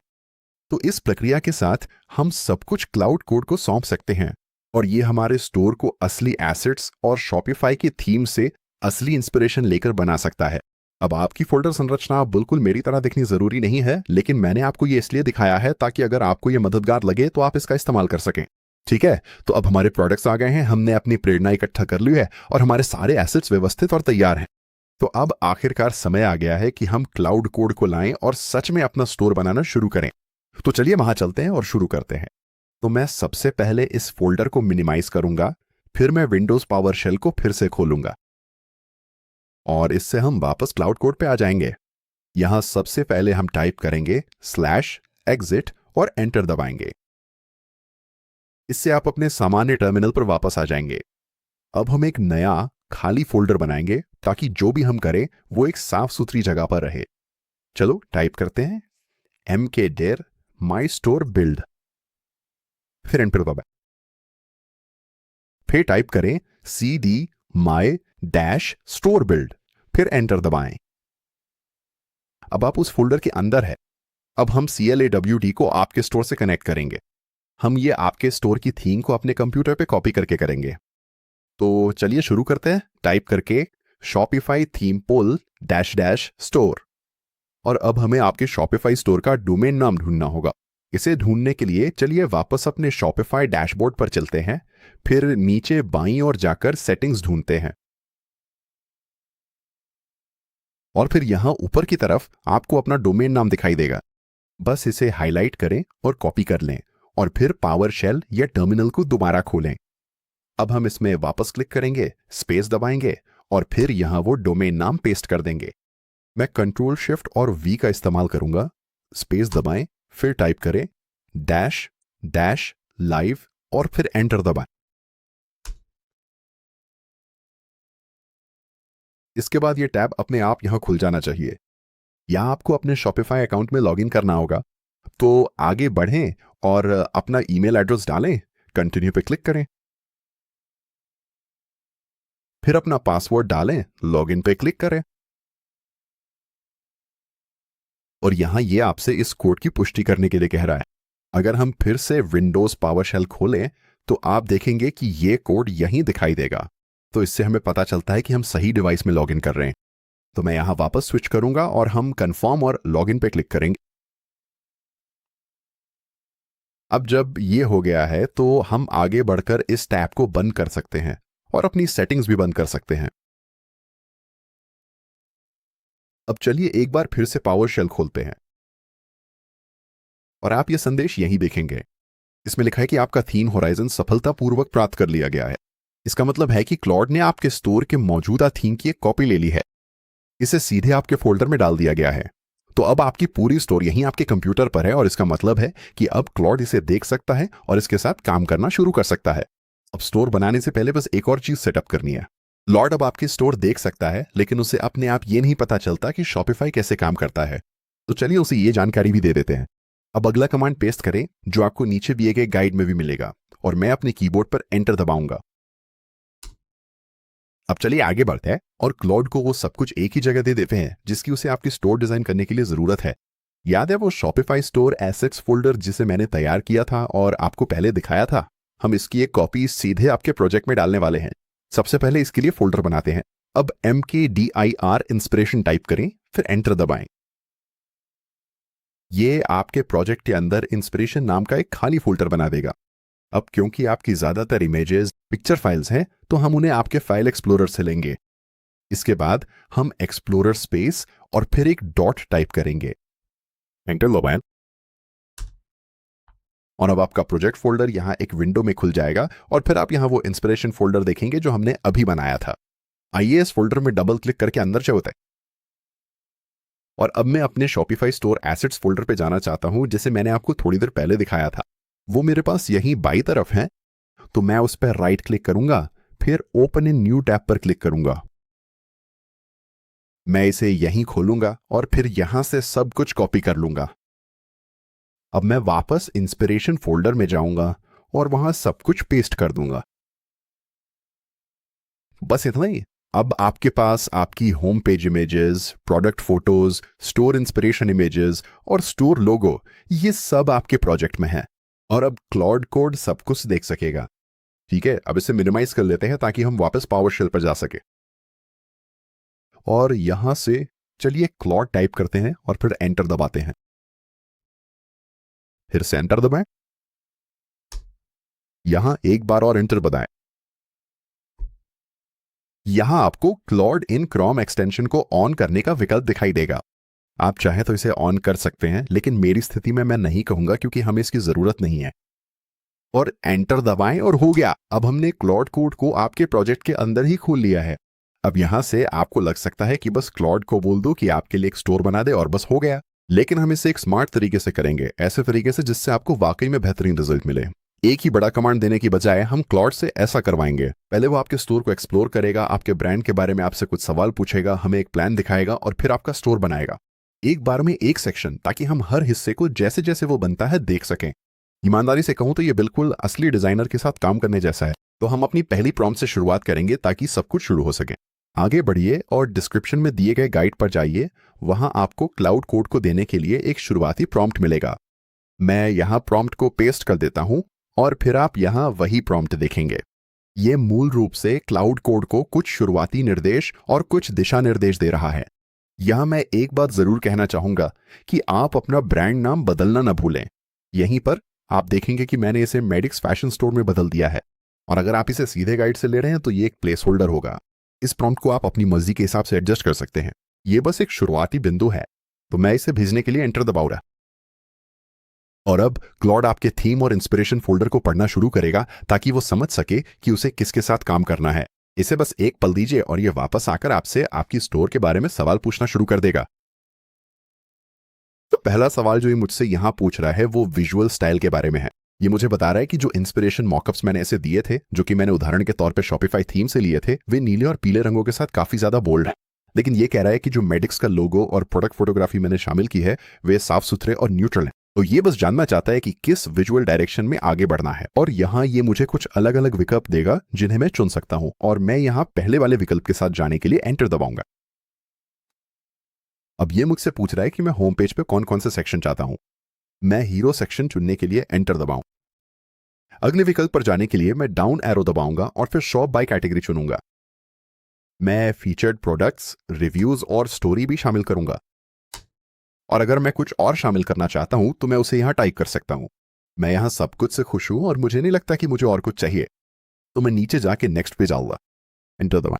तो इस प्रक्रिया के साथ हम सब कुछ क्लाउड कोड को सौंप सकते हैं और ये हमारे स्टोर को असली एसेट्स और शॉपिफाई की थीम से असली इंस्पिरेशन लेकर बना सकता है। अब आपकी फोल्डर संरचना बिल्कुल मेरी तरह दिखनी जरूरी नहीं है, लेकिन मैंने आपको ये इसलिए दिखाया है ताकि अगर आपको ये मददगार लगे तो आप इसका इस्तेमाल कर सकें। ठीक है, तो अब हमारे प्रोडक्ट्स आ गए हैं, हमने अपनी प्रेरणा इकट्ठा कर ली है और हमारे सारे एसेट्स व्यवस्थित और तैयार हैं। तो अब आखिरकार समय आ गया है कि हम क्लाउड कोड को लाएं और सच में अपना स्टोर बनाना शुरू करें। तो चलिए वहां चलते हैं और शुरू करते हैं। तो मैं सबसे पहले इस फोल्डर को मिनिमाइज करूंगा, फिर मैं विंडोज पावर शेल को फिर से खोलूंगा और इससे हम वापस क्लाउड कोड पे आ जाएंगे। यहां सबसे पहले हम टाइप करेंगे /exit और एंटर दबाएंगे। इससे आप अपने सामान्य टर्मिनल पर वापस आ जाएंगे। अब हम एक नया खाली फोल्डर बनाएंगे ताकि जो भी हम करें वो एक साफ सुथरी जगह पर रहे। चलो टाइप करते हैं mkdir my store build, फिर एंटर दबाएं। फिर टाइप करें cd my -store build, फिर एंटर दबाएं। अब आप उस फोल्डर के अंदर है। अब हम CLAWD को आपके स्टोर से कनेक्ट करेंगे। हम ये आपके स्टोर की थीम को अपने कंप्यूटर पे कॉपी करके करेंगे। तो चलिए शुरू करते हैं, टाइप करके शॉपिफाई थीम पुल -- और अब हमें आपके शॉपिफाई स्टोर का डोमेन नाम ढूंढना होगा। इसे ढूंढने के लिए चलिए वापस अपने शॉपिफाई डैशबोर्ड पर चलते हैं, फिर नीचे बाईं ओर जाकर सेटिंग्स ढूंढते हैं और फिर यहां ऊपर की तरफ आपको अपना डोमेन नाम दिखाई देगा। बस इसे हाईलाइट करें और कॉपी कर लें और फिर पावर शेल या टर्मिनल को दोबारा खोलें। अब हम इसमें वापस क्लिक करेंगे, स्पेस दबाएंगे और फिर यहां वो डोमेन नाम पेस्ट कर देंगे। मैं कंट्रोल शिफ्ट और वी का इस्तेमाल करूंगा। स्पेस दबाएं, फिर टाइप करें -- live और फिर एंटर दबाएं। इसके बाद ये टैब अपने आप यहां खुल जाना चाहिए। यहां आपको अपने शॉपिफाई अकाउंट में लॉगिन करना होगा। तो आगे बढ़ें और अपना ईमेल एड्रेस डालें, कंटिन्यू पे क्लिक करें, फिर अपना पासवर्ड डालें, लॉगिन पे क्लिक करें और यहां ये आपसे इस कोड की पुष्टि करने के लिए कह रहा है। अगर हम फिर से विंडोज पावरशेल खोलें तो आप देखेंगे कि ये कोड यहीं दिखाई देगा। तो इससे हमें पता चलता है कि हम सही डिवाइस में लॉगिन कर रहे हैं। तो मैं यहां वापस स्विच करूंगा और हम कंफर्म और लॉगिन पे क्लिक करेंगे। अब जब ये हो गया है तो हम आगे बढ़कर इस टैब को बंद कर सकते हैं और अपनी सेटिंग्स भी बंद कर सकते हैं। अब चलिए एक बार फिर से पावरशेल खोलते हैं और आप ये संदेश यहीं देखेंगे। इसमें लिखा है कि आपका थीम होराइजन सफलतापूर्वक प्राप्त कर लिया गया है। इसका मतलब है कि क्लॉड ने आपके स्टोर के मौजूदा थीम की एक कॉपी ले ली है। इसे सीधे आपके फोल्डर में डाल दिया गया है। तो अब आपकी पूरी स्टोर यहीं आपके कंप्यूटर पर है और इसका मतलब है कि अब क्लॉड इसे देख सकता है और इसके साथ काम करना शुरू कर सकता है। अब स्टोर बनाने से पहले बस एक और चीज सेटअप करनी है। लॉर्ड अब आपकी स्टोर देख सकता है, लेकिन उसे अपने आप ये नहीं पता चलता कि शॉपिफाई कैसे काम करता है। तो चलिए उसे ये जानकारी भी दे देते हैं। अब अगला कमांड पेस्ट करें जो आपको नीचे दिए गए गाइड में भी मिलेगा और मैं अपने कीबोर्ड पर एंटर दबाऊंगा। अब चलिए आगे बढ़ते हैं और क्लॉड को वो सब कुछ एक ही जगह दे देते हैं जिसकी उसे आपकी स्टोर डिजाइन करने के लिए जरूरत है। याद है वो शॉपिफाई स्टोर एसेट्स फोल्डर जिसे मैंने तैयार किया था और आपको पहले दिखाया था? हम इसकी एक कॉपी सीधे आपके प्रोजेक्ट में डालने वाले हैं। सबसे पहले इसके लिए फोल्डर बनाते हैं। अब MKDIR इंस्पिरेशन टाइप करें, फिर एंटर दबाएं। ये आपके प्रोजेक्ट के अंदर इंस्पिरेशन नाम का एक खाली फोल्डर बना देगा। अब क्योंकि आपकी ज्यादातर इमेजेस पिक्चर फाइल्स हैं तो हम उन्हें आपके फाइल एक्सप्लोरर से लेंगे। इसके बाद हम एक्सप्लोरर स्पेस और फिर एक डॉट टाइप करेंगे, एंटर दबाएं और अब आपका प्रोजेक्ट फोल्डर यहां एक विंडो में खुल जाएगा और फिर आप यहां वो इंस्पिरेशन फोल्डर देखेंगे जो हमने अभी बनाया था। आइए इस फोल्डर में डबल क्लिक करके अंदर चलते हैं और अब मैं अपने शॉपिफाई स्टोर एसेट्स फोल्डर पे जाना चाहता हूं जिसे मैंने आपको थोड़ी देर पहले दिखाया था। वो मेरे पास यहीं बाई तरफ है। तो मैं उस पर राइट क्लिक करूंगा, फिर ओपन इन न्यू टैब पर क्लिक करूंगा। मैं इसे यहीं खोलूंगा और फिर यहां से सब कुछ कॉपी कर लूंगा। अब मैं वापस इंस्पिरेशन फोल्डर में जाऊंगा और वहां सब कुछ पेस्ट कर दूंगा। बस इतना ही। अब आपके पास आपकी home page images, product photos, store inspiration images और स्टोर लोगो, ये सब आपके प्रोजेक्ट में है और अब क्लॉड कोड सब कुछ देख सकेगा। ठीक है, अब इसे मिनिमाइज कर लेते हैं ताकि हम वापस पावरशेल पर जा सके और यहां से चलिए क्लॉड टाइप करते हैं और फिर एंटर दबाते हैं। फिर से एंटर दबाएं, यहां एक बार और एंटर दबाएं। यहां आपको क्लॉड इन क्रोम एक्सटेंशन को ऑन करने का विकल्प दिखाई देगा। आप चाहें तो इसे ऑन कर सकते हैं, लेकिन मेरी स्थिति में मैं नहीं कहूंगा क्योंकि हमें इसकी जरूरत नहीं है। और एंटर दबाएं और हो गया। अब हमने क्लॉड कोड को आपके प्रोजेक्ट के अंदर ही खोल लिया है। अब यहां से आपको लग सकता है कि बस क्लॉड को बोल दो कि आपके लिए एक स्टोर बना दे और बस हो गया। लेकिन हम इसे एक स्मार्ट तरीके से करेंगे, ऐसे तरीके से जिससे आपको वाकई में बेहतरीन रिजल्ट मिले। एक ही बड़ा कमांड देने की बजाय हम क्लॉड से ऐसा करवाएंगे। पहले वो आपके स्टोर को एक्सप्लोर करेगा, आपके ब्रांड के बारे में आपसे कुछ सवाल पूछेगा, हमें एक प्लान दिखाएगा और फिर आपका स्टोर बनाएगा। एक बार में एक सेक्शन, ताकि हम हर हिस्से को जैसे जैसे वो बनता है देख सकें। ईमानदारी से कहूं तो ये बिल्कुल असली डिजाइनर के साथ काम करने जैसा है। तो हम अपनी पहली प्रॉम्प्ट से शुरुआत करेंगे ताकि सब कुछ शुरू हो सके। आगे बढ़िए और डिस्क्रिप्शन में दिए गए गाइड पर जाइए। वहां आपको क्लाउड कोड को देने के लिए एक शुरुआती प्रॉम्प्ट मिलेगा। मैं यहां प्रॉम्प्ट को पेस्ट कर देता हूं और फिर आप यहां वही प्रॉम्प्ट देखेंगे। ये मूल रूप से क्लाउड कोड को कुछ शुरुआती निर्देश और कुछ दिशा निर्देश दे रहा है। यहां मैं एक बात जरूर कहना चाहूंगा कि आप अपना ब्रांड नाम बदलना न भूलें। यहीं पर आप देखेंगे कि मैंने इसे मेडिक्स फैशन स्टोर में बदल दिया है और अगर आप इसे सीधे गाइड से ले रहे हैं तो ये एक प्लेस होल्डर होगा। इस प्रॉम्प्ट को आप अपनी मर्जी के हिसाब से एडजस्ट कर सकते हैं। ये बस एक शुरुआती बिंदु है। तो मैं इसे भेजने के लिए एंटर दबाऊंगा और अब क्लॉड आपके थीम और इंस्पिरेशन फोल्डर को पढ़ना शुरू करेगा ताकि वो समझ सके कि उसे किसके साथ काम करना है। इसे बस एक पल दीजिए और ये वापस आकर आपसे आपकी स्टोर के बारे में सवाल पूछना शुरू कर देगा। तो पहला सवाल जो ये मुझसे यहां पूछ रहा है वो विजुअल स्टाइल के बारे में है। ये मुझे बता रहा है कि जो इंस्पिरेशन मॉकअप्स मैंने ऐसे दिए थे, जो कि मैंने उदाहरण के तौर पे शॉपिफाई थीम से लिए थे, वे नीले और पीले रंगों के साथ काफी ज्यादा बोल्ड है। लेकिन ये कह रहा है कि जो मेडिक्स का लोगो और प्रोडक्ट फोटोग्राफी मैंने शामिल की है, वे साफ सुथरे और न्यूट्रल हैं। तो ये बस जानना चाहता है कि किस विजुअल डायरेक्शन में आगे बढ़ना है, और यहाँ ये मुझे कुछ अलग अलग विकल्प देगा जिन्हें मैं चुन सकता हूँ, और मैं यहाँ पहले वाले विकल्प के साथ जाने के लिए एंटर दबाऊंगा। अब ये मुझसे पूछ रहा है कि मैं होम पेज पे कौन कौन से सेक्शन चाहता हूँ। मैं हीरो सेक्शन चुनने के लिए एंटर दबाऊं। अगले विकल्प पर जाने के लिए मैं डाउन एरो दबाऊंगा और फिर शॉप बाय कैटेगरी चुनूंगा। मैं फीचर्ड प्रोडक्ट्स, रिव्यूज और स्टोरी भी शामिल करूंगा, और अगर मैं कुछ और शामिल करना चाहता हूं तो मैं उसे यहां टाइप कर सकता हूं। मैं यहां सब कुछ से खुश हूं और मुझे नहीं लगता कि मुझे और कुछ चाहिए, तो मैं नीचे जाके नेक्स्ट पे जाऊंगा। एंटर दबाएं।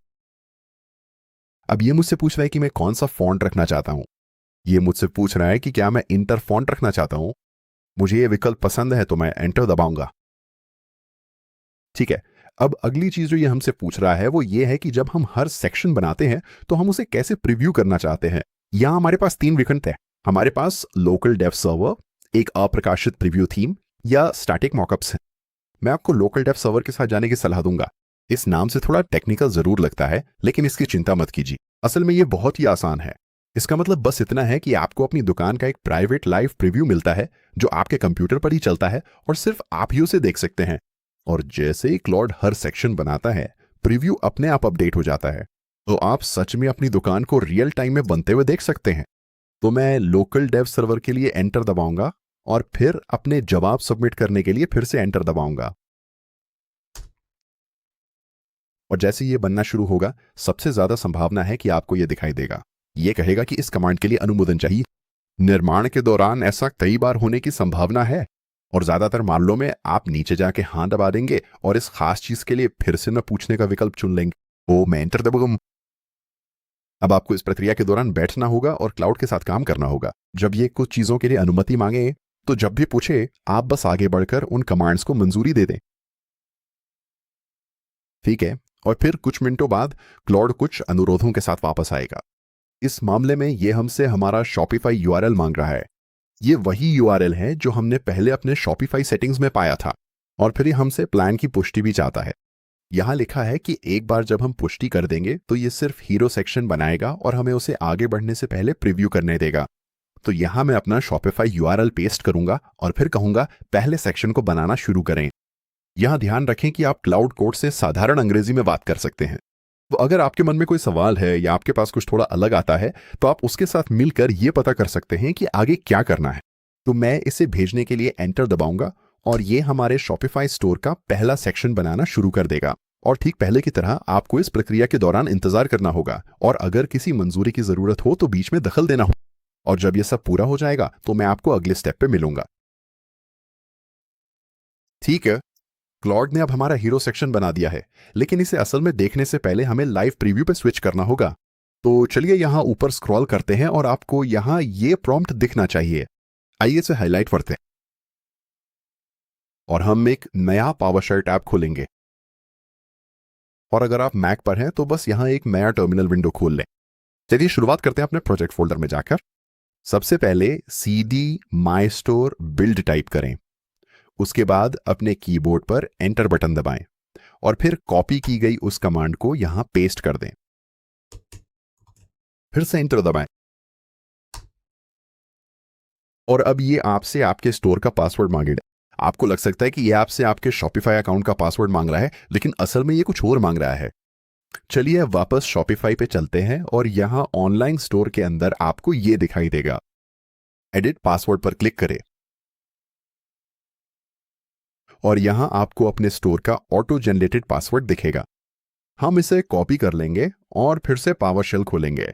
अब ये मुझसे पूछ रहा है कि मैं कौन सा फॉन्ट रखना चाहता हूं। ये मुझसे पूछ रहा है कि क्या मैं इंटर फॉन्ट रखना चाहता हूं। मुझे ये विकल्प पसंद है तो मैं एंटर दबाऊंगा। ठीक है। अब अगली चीज जो ये हमसे पूछ रहा है वो ये है कि जब हम हर सेक्शन बनाते हैं तो हम उसे कैसे प्रीव्यू करना चाहते हैं। यहां हमारे पास तीन विकल्प हैं। हमारे पास लोकल डेव सर्वर, एक अप्रकाशित प्रीव्यू थीम, या स्टैटिक मॉकअप्स हैं। मैं आपको लोकल डेव सर्वर के साथ जाने की सलाह दूंगा। इस नाम से थोड़ा टेक्निकल जरूर लगता है, लेकिन इसकी चिंता मत कीजिए। असल में ये बहुत ही आसान है। इसका मतलब बस इतना है कि आपको अपनी दुकान का एक प्राइवेट लाइव प्रीव्यू मिलता है जो आपके कंप्यूटर पर ही चलता है और सिर्फ आप ही उसे देख सकते हैं। और जैसे ही क्लॉड हर सेक्शन बनाता है, प्रीव्यू अपने आप अपडेट हो जाता है, तो आप सच में अपनी दुकान को रियल टाइम में बनते हुए देख सकते हैं। तो मैं लोकल डेव सर्वर के लिए एंटर दबाऊंगा और फिर अपने जवाब सबमिट करने के लिए फिर से एंटर दबाऊंगा। और जैसे ये बनना शुरू होगा, सबसे ज्यादा संभावना है कि आपको ये दिखाई देगा। ये कहेगा कि इस कमांड के लिए अनुमोदन चाहिए। निर्माण के दौरान ऐसा कई बार होने की संभावना है, और ज्यादातर मामलों में आप नीचे जाके हाँ दबा देंगे और इस खास चीज के लिए फिर से न पूछने का विकल्प चुन लेंगे। ओ, मैं एंटर दबाऊंगा। अब आपको इस प्रक्रिया के दौरान बैठना होगा और क्लाउड के साथ काम करना होगा। जब ये कुछ चीजों के लिए अनुमति मांगे तो जब भी पूछे आप बस आगे बढ़कर उन कमांड्स को मंजूरी दे दें। ठीक है। और फिर कुछ मिनटों बाद क्लाउड कुछ अनुरोधों के साथ वापस आएगा। इस मामले में ये हमसे हमारा शॉपिफाई यूआरएल मांग रहा है। ये वही यूआरएल है जो हमने पहले अपने शॉपिफाई सेटिंग्स में पाया था, और फिर ये हमसे प्लान की पुष्टि भी चाहता है। यहां लिखा है कि एक बार जब हम पुष्टि कर देंगे तो ये सिर्फ हीरो सेक्शन बनाएगा और हमें उसे आगे बढ़ने से पहले प्रीव्यू करने देगा। तो यहां मैं अपना शॉपिफाई यूआरएल पेस्ट करूंगा और फिर कहूंगा पहले सेक्शन को बनाना शुरू करें। यहां ध्यान रखें कि आप क्लाउड कोड से साधारण अंग्रेजी में बात कर सकते हैं। तो अगर आपके मन में कोई सवाल है या आपके पास कुछ थोड़ा अलग आता है, तो आप उसके साथ मिलकर यह पता कर सकते हैं कि आगे क्या करना है। तो मैं इसे भेजने के लिए एंटर दबाऊंगा और ये हमारे शॉपिफाई स्टोर का पहला सेक्शन बनाना शुरू कर देगा। और ठीक पहले की तरह आपको इस प्रक्रिया के दौरान इंतजार करना होगा, और अगर किसी मंजूरी की जरूरत हो तो बीच में दखल देना होगा। और जब यह सब पूरा हो जाएगा तो मैं आपको अगले स्टेप पे मिलूंगा। ठीक है। क्लॉड ने अब हमारा हीरो सेक्शन बना दिया है, लेकिन इसे असल में देखने से पहले हमें लाइव प्रीव्यू पे स्विच करना होगा। तो चलिए यहां ऊपर स्क्रॉल करते हैं और आपको यहां ये प्रॉम्प्ट दिखना चाहिए। आइए इसे हाईलाइट करते हैं और हम एक नया पावरशेल टैब खोलेंगे। और अगर आप मैक पर हैं तो बस यहां एक नया टर्मिनल विंडो खोल लें। चलिए शुरुआत करते हैं अपने प्रोजेक्ट फोल्डर में जाकर। सबसे पहले cd my store build type करें। उसके बाद अपने कीबोर्ड पर एंटर बटन दबाएं और फिर कॉपी की गई उस कमांड को यहां पेस्ट कर दें। फिर से एंटर दबाएं। और अब ये आपसे आपके स्टोर का पासवर्ड मांगेगा। आपको लग सकता है कि यह आपसे आपके शॉपिफाई अकाउंट का पासवर्ड मांग रहा है, लेकिन असल में ये कुछ और मांग रहा है। चलिए अब वापस शॉपिफाई पे चलते हैं और यहां ऑनलाइन स्टोर के अंदर आपको ये दिखाई देगा। एडिट पासवर्ड पर क्लिक करें और यहां आपको अपने स्टोर का ऑटो जनरेटेड पासवर्ड दिखेगा। हम इसे कॉपी कर लेंगे और फिर से पावरशेल खोलेंगे।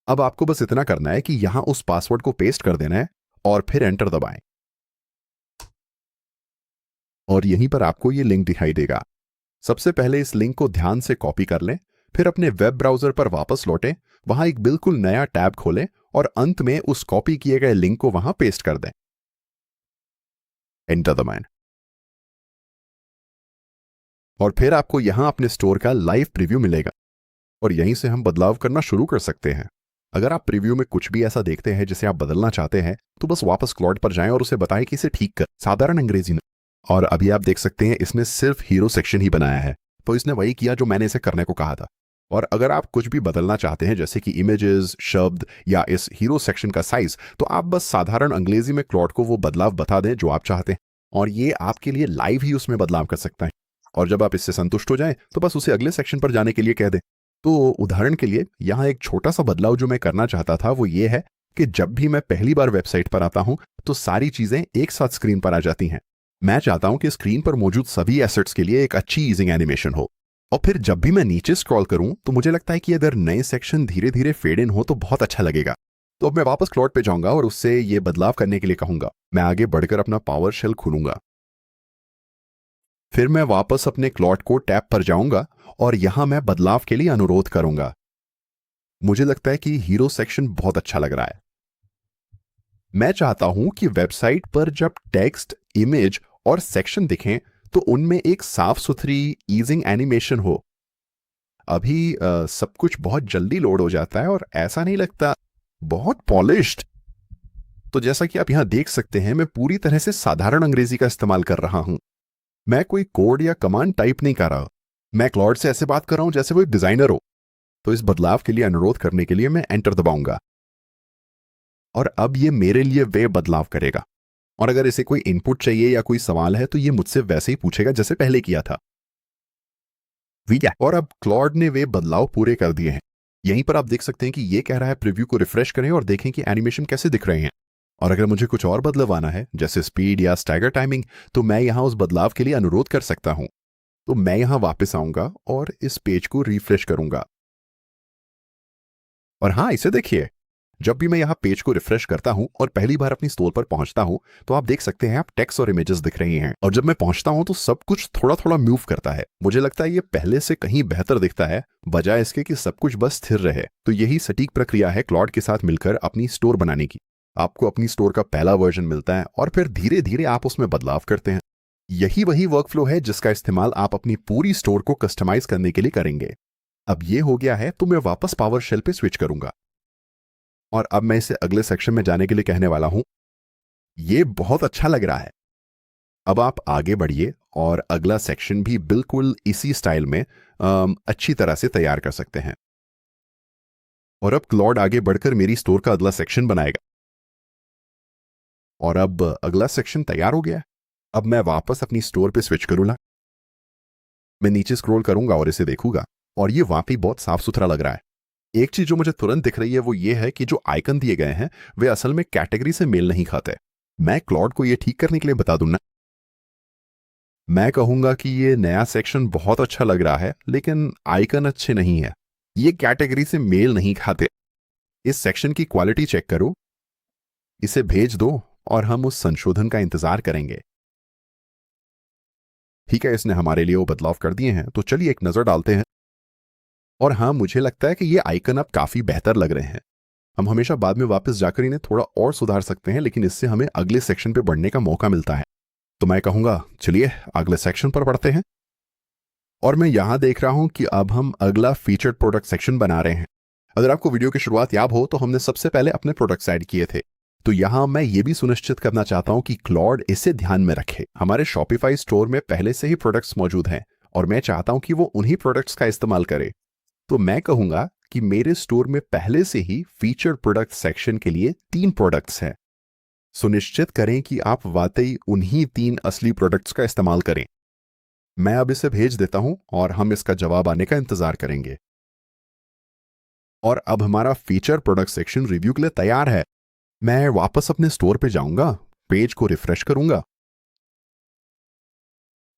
अब आपको बस इतना करना है कि यहां उस पासवर्ड को पेस्ट कर देना है और फिर एंटर दबाएं। और यहीं पर आपको ये लिंक दिखाई देगा। सबसे पहले इस लिंक को ध्यान से कॉपी कर लें, फिर अपने वेब ब्राउजर पर वापस लौटें, वहां एक बिल्कुल नया टैब खोलें और अंत में उस कॉपी किए गए लिंक को वहां पेस्ट कर दें। एंटर दबाएं। और फिर आपको यहां अपने स्टोर का लाइव प्रीव्यू मिलेगा और यहीं से हम बदलाव करना शुरू कर सकते हैं। अगर आप प्रीव्यू में कुछ भी ऐसा देखते हैं जिसे आप बदलना चाहते हैं तो बस वापस क्लॉड पर जाएं और उसे बताएं कि इसे ठीक कर, साधारण अंग्रेजी में। और अभी आप देख सकते हैं इसने सिर्फ हीरो सेक्शन ही बनाया है, तो इसने वही किया जो मैंने इसे करने को कहा था। और अगर आप कुछ भी बदलना चाहते हैं जैसे कि इमेजेस, शब्द या इस हीरो सेक्शन का साइज, तो आप बस साधारण अंग्रेजी में क्लॉड को वो बदलाव बता दें जो आप चाहते हैं, और ये आपके लिए लाइव ही उसमें बदलाव कर सकता है। और जब आप इससे संतुष्ट हो जाएं तो बस उसे अगले सेक्शन पर जाने के लिए कह दें। तो उदाहरण के लिए यहाँ एक छोटा सा बदलाव जो मैं करना चाहता था वो ये है कि जब भी मैं पहली बार वेबसाइट पर आता हूं तो सारी चीजें एक साथ स्क्रीन पर आ जाती हैं। मैं चाहता हूं कि स्क्रीन पर मौजूद सभी एसेट्स के लिए एक अच्छी ईजिंग एनिमेशन हो। और फिर जब भी मैं नीचे स्क्रॉल करूं तो मुझे लगता है कि अगर नए सेक्शन धीरे धीरे फेड इन हो तो बहुत अच्छा लगेगा। तो अब मैं वापस क्लॉड पे जाऊंगा और उससे ये बदलाव करने के लिए कहूंगा। मैं आगे बढ़कर अपना पावर शेल खोलूंगा। फिर मैं वापस अपने क्लॉड को टैब पर जाऊंगा और यहां मैं बदलाव के लिए अनुरोध करूंगा। मुझे लगता है कि हीरो सेक्शन बहुत अच्छा लग रहा है। मैं चाहता हूं कि वेबसाइट पर जब टेक्स्ट, इमेज और सेक्शन दिखें तो उनमें एक साफ सुथरी ईजिंग एनिमेशन हो। अभी सब कुछ बहुत जल्दी लोड हो जाता है और ऐसा नहीं लगता बहुत पॉलिश्ड। तो जैसा कि आप यहां देख सकते हैं मैं पूरी तरह से साधारण अंग्रेजी का इस्तेमाल कर रहा हूं। मैं कोई कोड या कमांड टाइप नहीं कर रहा। मैं क्लॉड से ऐसे बात कर रहा हूं जैसे वो एक डिजाइनर हो। तो इस बदलाव के लिए अनुरोध करने के लिए मैं एंटर दबाऊंगा और अब ये मेरे लिए वे बदलाव करेगा। और अगर इसे कोई इनपुट चाहिए या कोई सवाल है तो ये मुझसे वैसे ही पूछेगा जैसे पहले किया था। और अब क्लॉड ने वे बदलाव पूरे कर दिए हैं। यहीं पर आप देख सकते हैं कि ये कह रहा है प्रीव्यू को रिफ्रेश करें और देखें कि एनिमेशन कैसे दिख रहे हैं। और अगर मुझे कुछ और बदलाव आना है जैसे स्पीड या स्टैगर टाइमिंग तो मैं यहां उस बदलाव के लिए अनुरोध कर सकता हूं। तो मैं यहां वापस आऊंगा और इस पेज को रिफ्रेश करूंगा। और हाँ, इसे देखिए, जब भी मैं यहाँ पेज को रिफ्रेश करता हूँ और पहली बार अपनी स्टोर पर पहुंचता हूँ तो आप देख सकते हैं आप टेक्स्ट और इमेजेस दिख रही हैं। और जब मैं पहुंचता हूँ तो सब कुछ थोड़ा थोड़ा मूव करता है। मुझे लगता है ये पहले से कहीं बेहतर दिखता है बजाय इसके कि सब कुछ बस स्थिर रहे। तो यही सटीक प्रक्रिया है क्लॉड के साथ मिलकर अपनी स्टोर बनाने की। आपको अपनी स्टोर का पहला वर्जन मिलता है और फिर धीरे धीरे आप उसमें बदलाव करते हैं। यही वही वर्कफ्लो है जिसका इस्तेमाल आप अपनी पूरी स्टोर को कस्टमाइज करने के लिए करेंगे। अब ये हो गया है तो मैं वापस पावर शेल पे स्विच करूंगा और अब मैं इसे अगले सेक्शन में जाने के लिए कहने वाला हूं। ये बहुत अच्छा लग रहा है। अब आप आगे बढ़िए और अगला सेक्शन भी बिल्कुल इसी स्टाइल में अच्छी तरह से तैयार कर सकते हैं। और अब क्लॉड आगे बढ़कर मेरी स्टोर का अगला सेक्शन बनाएगा। और अब अगला सेक्शन तैयार हो गया है। अब मैं वापस अपनी स्टोर पे स्विच करूंगा। मैं नीचे स्क्रॉल करूंगा और इसे देखूंगा और ये वाकई बहुत साफ सुथरा लग रहा है। एक चीज जो मुझे तुरंत दिख रही है वो ये है कि जो आइकन दिए गए हैं वे असल में कैटेगरी से मेल नहीं खाते। मैं क्लॉड को ये ठीक करने के लिए बता दूं ना। मैं कहूंगा कि ये नया सेक्शन बहुत अच्छा लग रहा है लेकिन आइकन अच्छे नहीं है। ये कैटेगरी से मेल नहीं खाते। इस सेक्शन की क्वालिटी चेक करो, इसे भेज दो और हम उस संशोधन का इंतजार करेंगे। ठीक है, इसने हमारे लिए वो बदलाव कर दिए हैं तो चलिए एक नजर डालते हैं। और हाँ, मुझे लगता है कि ये आइकन अब काफी बेहतर लग रहे हैं। हम हमेशा बाद में वापस जाकर इन्हें थोड़ा और सुधार सकते हैं लेकिन इससे हमें अगले सेक्शन पे बढ़ने का मौका मिलता है। तो मैं कहूंगा चलिए अगले सेक्शन पर बढ़ते हैं। और मैं यहां देख रहा हूं कि अब हम अगला फीचर्ड प्रोडक्ट सेक्शन बना रहे हैं। अगर आपको वीडियो की शुरुआत याद हो तो हमने सबसे पहले अपने प्रोडक्ट्स ऐड किए थे। तो यहां मैं ये भी सुनिश्चित करना चाहता हूं कि क्लॉड इसे ध्यान में रखे। हमारे शॉपिफाई स्टोर में पहले से ही प्रोडक्ट्स मौजूद हैं और मैं चाहता हूं कि वो उन्हीं प्रोडक्ट्स का इस्तेमाल करे। तो मैं कहूंगा कि मेरे स्टोर में पहले से ही फीचर्ड प्रोडक्ट सेक्शन के लिए 3 प्रोडक्ट्स हैं। सुनिश्चित करें कि आप वाकई उन्हीं 3 असली प्रोडक्ट्स का इस्तेमाल करें। मैं अब इसे भेज देता हूं और हम इसका जवाब आने का इंतजार करेंगे। और अब हमारा फीचर प्रोडक्ट सेक्शन रिव्यू के लिए तैयार है। मैं वापस अपने स्टोर पे जाऊंगा, पेज को रिफ्रेश करूंगा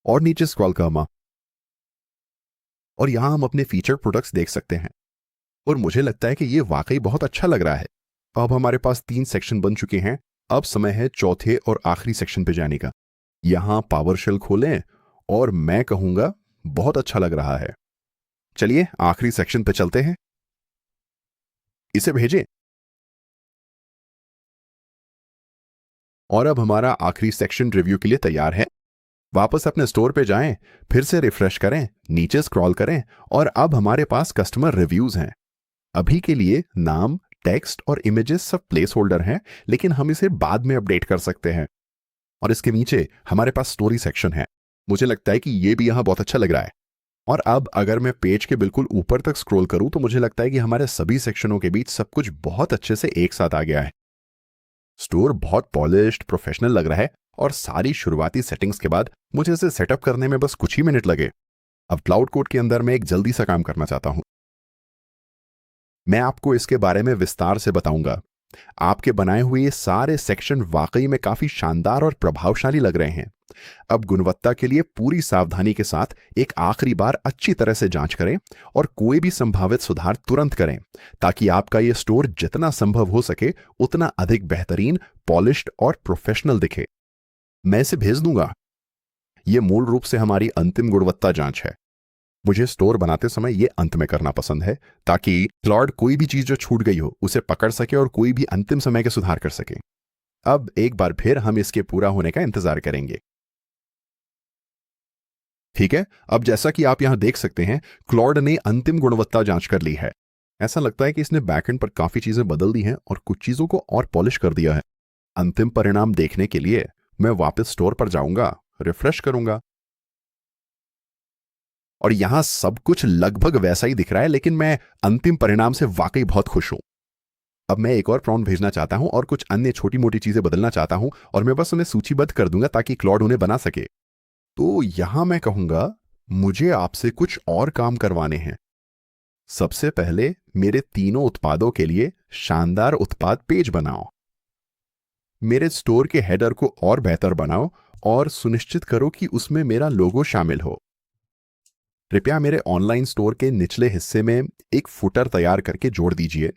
और नीचे स्क्रॉल करूंगा और यहां हम अपने फीचर प्रोडक्ट्स देख सकते हैं और मुझे लगता है कि ये वाकई बहुत अच्छा लग रहा है। अब हमारे पास 3 सेक्शन बन चुके हैं। अब समय है चौथे और आखिरी सेक्शन पे जाने का। यहां पावर शेल खोलें और मैं कहूंगा बहुत अच्छा लग रहा है। चलिए आखिरी सेक्शन पे चलते हैं। इसे भेजें। और अब हमारा आखिरी सेक्शन रिव्यू के लिए तैयार है। वापस अपने स्टोर पे जाएं, फिर से रिफ्रेश करें, नीचे स्क्रॉल करें और अब हमारे पास कस्टमर रिव्यूज हैं। अभी के लिए नाम, टेक्स्ट और इमेजेस सब प्लेस होल्डर हैं, लेकिन हम इसे बाद में अपडेट कर सकते हैं। और इसके नीचे हमारे पास स्टोरी सेक्शन है। मुझे लगता है कि ये भी यहाँ बहुत अच्छा लग रहा है। और अब अगर मैं पेज के बिल्कुल ऊपर तक स्क्रॉल करूं तो मुझे लगता है कि हमारे सभी सेक्शनों के बीच सब कुछ बहुत अच्छे से एक साथ आ गया है। स्टोर बहुत पॉलिश्ड प्रोफेशनल लग रहा है और सारी शुरुआती सेटिंग्स के बाद मुझे इसे सेटअप करने में बस कुछ ही मिनट लगे। अब क्लाउड कोड के अंदर मैं एक जल्दी सा काम करना चाहता हूं। मैं आपको इसके बारे में विस्तार से बताऊंगा। आपके बनाए हुए ये सारे सेक्शन वाकई में काफी शानदार और प्रभावशाली लग रहे हैं। अब गुणवत्ता के लिए पूरी सावधानी के साथ एक आखिरी बार अच्छी तरह से जांच करें और कोई भी संभावित सुधार तुरंत करें, ताकि आपका ये स्टोर जितना संभव हो सके उतना अधिक बेहतरीन, पॉलिश्ड और प्रोफेशनल दिखे। मैं इसे भेज दूंगा। ये मूल रूप से हमारी अंतिम गुणवत्ता जांच है। मुझे स्टोर बनाते समय ये अंत में करना पसंद है, ताकि क्लॉड कोई भी चीज जो छूट गई हो उसे पकड़ सके और कोई भी अंतिम समय के सुधार कर सके। अब एक बार फिर हम इसके पूरा होने का इंतजार करेंगे। ठीक है, अब जैसा कि आप यहां देख सकते हैं, क्लॉड ने अंतिम गुणवत्ता जांच कर ली है। ऐसा लगता है कि इसने बैकएंड पर काफी चीजें बदल दी हैं और कुछ चीजों को और पॉलिश कर दिया है। अंतिम परिणाम देखने के लिए मैं वापस स्टोर पर जाऊंगा, रिफ्रेश करूंगा और यहां सब कुछ लगभग वैसा ही दिख रहा है, लेकिन मैं अंतिम परिणाम से वाकई बहुत खुश हूं। अब मैं एक और प्रॉम्प्ट भेजना चाहता हूं और कुछ अन्य छोटी मोटी चीजें बदलना चाहता हूं और मैं बस उन्हें सूचीबद्ध कर दूंगा ताकि क्लॉड उन्हें बना सके। तो यहां मैं कहूंगा, मुझे आपसे कुछ और काम करवाने हैं। सबसे पहले मेरे तीनों उत्पादों के लिए शानदार उत्पाद पेज बनाओ। मेरे स्टोर के हेडर को और बेहतर बनाओ और सुनिश्चित करो कि उसमें मेरा लोगो शामिल हो। कृपया मेरे ऑनलाइन स्टोर के निचले हिस्से में एक फुटर तैयार करके जोड़ दीजिए,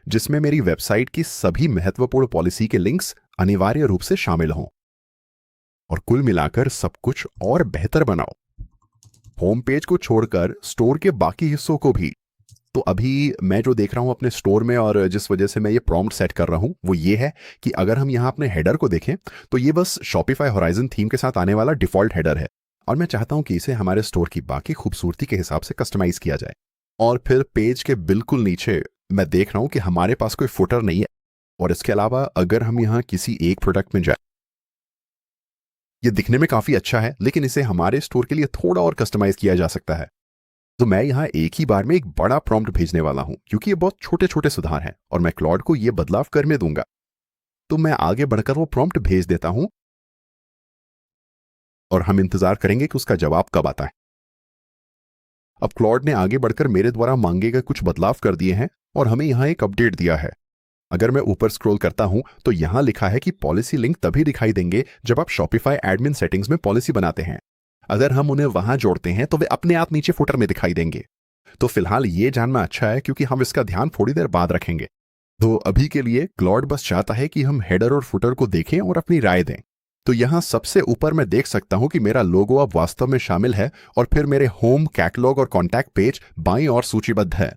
जिसमें मेरी वेबसाइट की सभी महत्वपूर्ण पॉलिसी के लिंक्स अनिवार्य रूप से शामिल हों। और कुल मिलाकर सब कुछ और बेहतर बनाओ। होम पेज को छोड़कर स्टोर के बाकी हिस्सों को भी। तो अभी मैं जो देख रहा हूं अपने स्टोर में और जिस वजह से मैं ये प्रॉम्प्ट सेट कर रहा हूं वो ये है कि अगर हम यहां अपने हेडर को देखें तो ये बस शॉपिफाई होराइजन थीम के साथ आने वाला डिफॉल्ट हेडर है, और मैं चाहता हूं कि इसे हमारे स्टोर की बाकी खूबसूरती के हिसाब से कस्टमाइज किया जाए। और फिर पेज के बिल्कुल नीचे मैं देख रहा हूं कि हमारे पास कोई फुटर नहीं है। और इसके अलावा अगर हम यहां किसी एक प्रोडक्ट में जाए, ये दिखने में काफी अच्छा है, लेकिन इसे हमारे स्टोर के लिए थोड़ा और कस्टमाइज किया जा सकता है। तो मैं यहां एक ही बार में एक बड़ा प्रॉम्प्ट भेजने वाला हूं, क्योंकि ये बहुत छोटे छोटे सुधार हैं और मैं क्लॉड को ये बदलाव करने दूंगा। तो मैं आगे बढ़कर वो प्रॉम्प्ट भेज देता हूं और हम इंतजार करेंगे कि उसका जवाब कब आता है। अब क्लॉड ने आगे बढ़कर मेरे द्वारा मांगे गए कुछ बदलाव कर दिए हैं और हमें यहां एक अपडेट दिया है। अगर मैं ऊपर स्क्रॉल करता हूं तो यहां लिखा है कि पॉलिसी लिंक तभी दिखाई देंगे जब आप शॉपिफाई एडमिन सेटिंग्स में पॉलिसी बनाते हैं। अगर हम उन्हें वहां जोड़ते हैं तो वे अपने आप नीचे फुटर में दिखाई देंगे। तो फिलहाल ये जानना अच्छा है, क्योंकि हम इसका ध्यान थोड़ी देर बाद रखेंगे। तो अभी के लिए क्लॉड बस चाहता है कि हम हेडर और फुटर को देखें और अपनी राय दें। तो यहां सबसे ऊपर मैं देख सकता हूं कि मेरा लोगो अब वास्तव में शामिल है और फिर मेरे होम, कैटलॉग और कॉन्टैक्ट पेज बाईं ओर सूचीबद्ध है।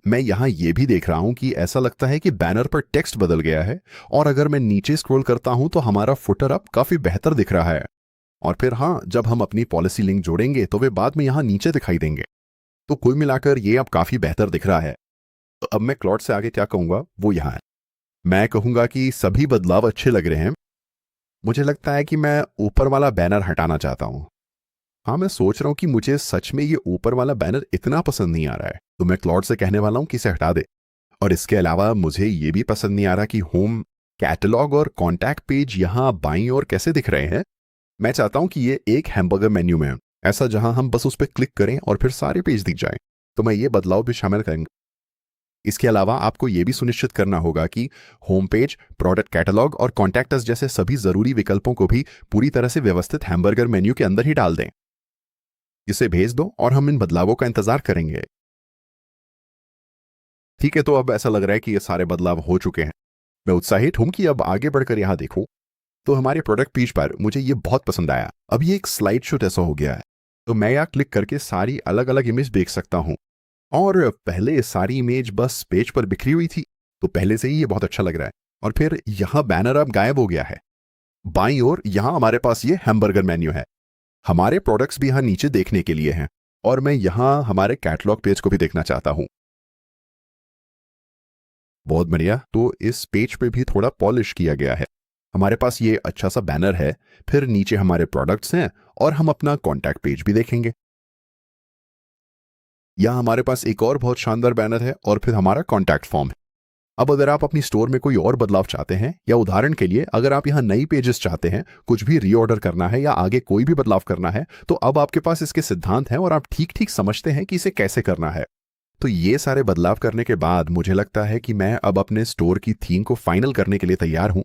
मैं यहां यह भी देख रहा हूं कि ऐसा लगता है कि बैनर पर टेक्स्ट बदल गया है, और अगर मैं नीचे स्क्रॉल करता हूं तो हमारा फुटर अब काफी बेहतर दिख रहा है। और फिर हाँ, जब हम अपनी पॉलिसी लिंक जोड़ेंगे तो वे बाद में यहां नीचे दिखाई देंगे। तो कुल मिलाकर ये अब काफी बेहतर दिख रहा है। तो अब मैं क्लॉड से आगे क्या कहूंगा वो यहां है। मैं कहूंगा कि सभी बदलाव अच्छे लग रहे हैं। मुझे लगता है कि मैं ऊपर वाला बैनर हटाना चाहता हूं। हाँ, मैं सोच रहा हूं कि मुझे सच में ये ऊपर वाला बैनर इतना पसंद नहीं आ रहा है, तो मैं क्लॉड से कहने वाला हूं कि इसे हटा दे। और इसके अलावा मुझे ये भी पसंद नहीं आ रहा कि होम, कैटलॉग और कॉन्टैक्ट पेज यहां बाईं ओर कैसे दिख रहे हैं। मैं चाहता हूं कि ये एक हैमबर्गर मेन्यू में है, ऐसा जहां हम बस उस पर क्लिक करें और फिर सारे पेज दिख जाएं। तो मैं ये बदलाव भी शामिल करेंगे। इसके अलावा आपको यह भी सुनिश्चित करना होगा कि होम पेज, प्रोडक्ट कैटलॉग और कॉन्टैक्ट अस जैसे सभी जरूरी विकल्पों को भी पूरी तरह से व्यवस्थित हैमबर्गर मेन्यू के अंदर ही डाल दें। इसे भेज दो और हम इन बदलावों का इंतजार करेंगे। ठीक है, तो अब ऐसा लग रहा है कि ये सारे बदलाव हो चुके हैं। मैं उत्साहित हूं कि अब आगे बढ़कर यहां देखूं। तो हमारे प्रोडक्ट पेज पर मुझे ये बहुत पसंद आया। अब ये एक स्लाइड शो जैसा हो गया है। तो मैं यहाँ क्लिक करके सारी अलग अलग इमेज देख सकता हूँ। और पहले सारी इमेज बस पेज पर बिखरी हुई थी, तो पहले से ही ये बहुत अच्छा लग रहा है। और फिर यहाँ बैनर अब गायब हो गया है। बाईं ओर यहाँ हमारे पास ये हैमबर्गर मेन्यू है। हमारे प्रोडक्ट्स भी यहाँ नीचे देखने के लिए हैं, और मैं यहाँ हमारे कैटलॉग पेज को भी देखना चाहता हूँ। बहुत बढ़िया। तो इस पेज पे भी थोड़ा पॉलिश किया गया है। हमारे पास ये अच्छा सा बैनर है, फिर नीचे हमारे प्रोडक्ट्स हैं और हम अपना कॉन्टैक्ट पेज भी देखेंगे। यहाँ हमारे पास एक और बहुत शानदार बैनर है और फिर हमारा कॉन्टैक्ट फॉर्म है। अब अगर आप अपनी स्टोर में कोई और बदलाव चाहते हैं, या उदाहरण के लिए अगर आप यहाँ नई पेजेस चाहते हैं, कुछ भी रीऑर्डर करना है या आगे कोई भी बदलाव करना है, तो अब आपके पास इसके सिद्धांत हैं और आप ठीक ठीक समझते हैं कि इसे कैसे करना है। तो ये सारे बदलाव करने के बाद मुझे लगता है कि मैं अब अपने स्टोर की थीम को फाइनल करने के लिए तैयार हूं,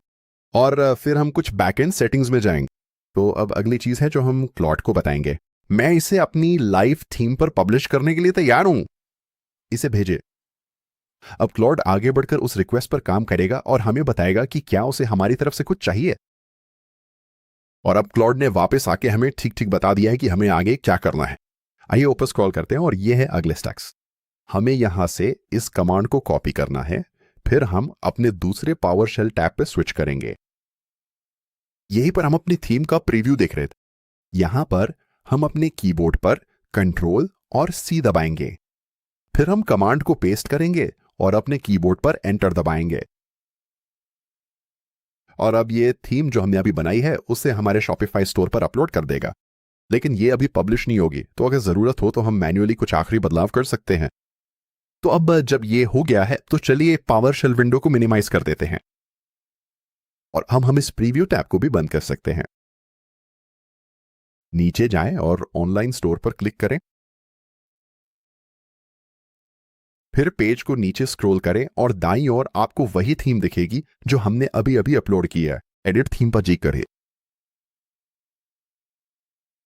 और फिर हम कुछ बैकएंड सेटिंग्स में जाएंगे। तो अब अगली चीज है जो हम क्लॉट को बताएंगे। मैं इसे अपनी लाइव थीम पर पब्लिश करने के लिए तैयार हूं। इसे भेजे। अब क्लॉड आगे बढ़कर उस रिक्वेस्ट पर काम करेगा और हमें बताएगा कि क्या उसे हमारी तरफ से कुछ चाहिए। और अब क्लॉड ने वापस आके हमें ठीक ठीक बता दिया है कि हमें आगे क्या करना है। आइए ऊपर स्क्रॉल करते हैं और ये है अगले स्टेप्स। हमें यहां से इस कमांड को कॉपी करना है, फिर हम अपने दूसरे पावर शेल टैब पे स्विच करेंगे। यहीं पर हम अपनी थीम का प्रीव्यू देख रहे थे। यहां पर हम अपने कीबोर्ड पर कंट्रोल और सी दबाएंगे, फिर हम कमांड को पेस्ट करेंगे और अपने कीबोर्ड पर एंटर दबाएंगे। और अब ये थीम जो हमने अभी बनाई है उसे हमारे शॉपिफाई स्टोर पर अपलोड कर देगा। लेकिन ये अभी पब्लिश नहीं होगी, तो अगर जरूरत हो तो हम मैन्युअली कुछ आखिरी बदलाव कर सकते हैं। तो अब जब ये हो गया है तो चलिए पावर शेल विंडो को मिनिमाइज कर देते हैं, और हम इस प्रीव्यू टैब को भी बंद कर सकते हैं। नीचे जाएं और ऑनलाइन स्टोर पर क्लिक करें, फिर पेज को नीचे स्क्रॉल करें और दाईं ओर आपको वही थीम दिखेगी जो हमने अभी अभी अपलोड की है। एडिट थीम पर जी करें,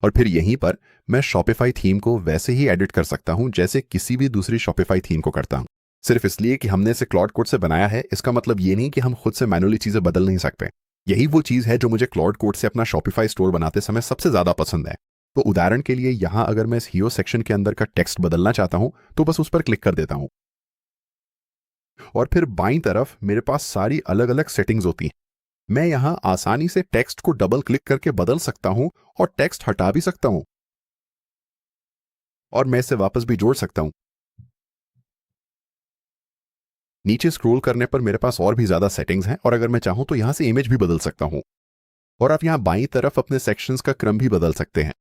और फिर यहीं पर मैं शॉपिफाई थीम को वैसे ही एडिट कर सकता हूं जैसे किसी भी दूसरी शॉपिफाई थीम को करता हूं। सिर्फ इसलिए कि हमने इसे क्लॉड कोड से बनाया है, इसका मतलब ये नहीं कि हम खुद से मैनुअली चीजें बदल नहीं सकते। यही वो चीज है जो मुझे क्लॉड कोड से अपना शॉपिफाई स्टोर बनाते समय सबसे ज्यादा पसंद है। तो उदाहरण के लिए यहां अगर मैं इस हीरो सेक्शन के अंदर का टेक्स्ट बदलना चाहता हूं तो बस उस पर क्लिक कर देता हूं, और फिर बाईं तरफ मेरे पास सारी अलग अलग सेटिंग्स होती हैं। मैं यहां आसानी से टेक्स्ट को डबल क्लिक करके बदल सकता हूं और टेक्स्ट हटा भी सकता हूं, और मैं इसे वापस भी जोड़ सकता हूं। नीचे स्क्रॉल करने पर मेरे पास और भी ज्यादा सेटिंग्स हैं, और अगर मैं चाहूं तो यहां से इमेज भी बदल सकता हूं, और आप यहां बाईं तरफ अपने सेक्शंस का क्रम भी बदल सकते हैं।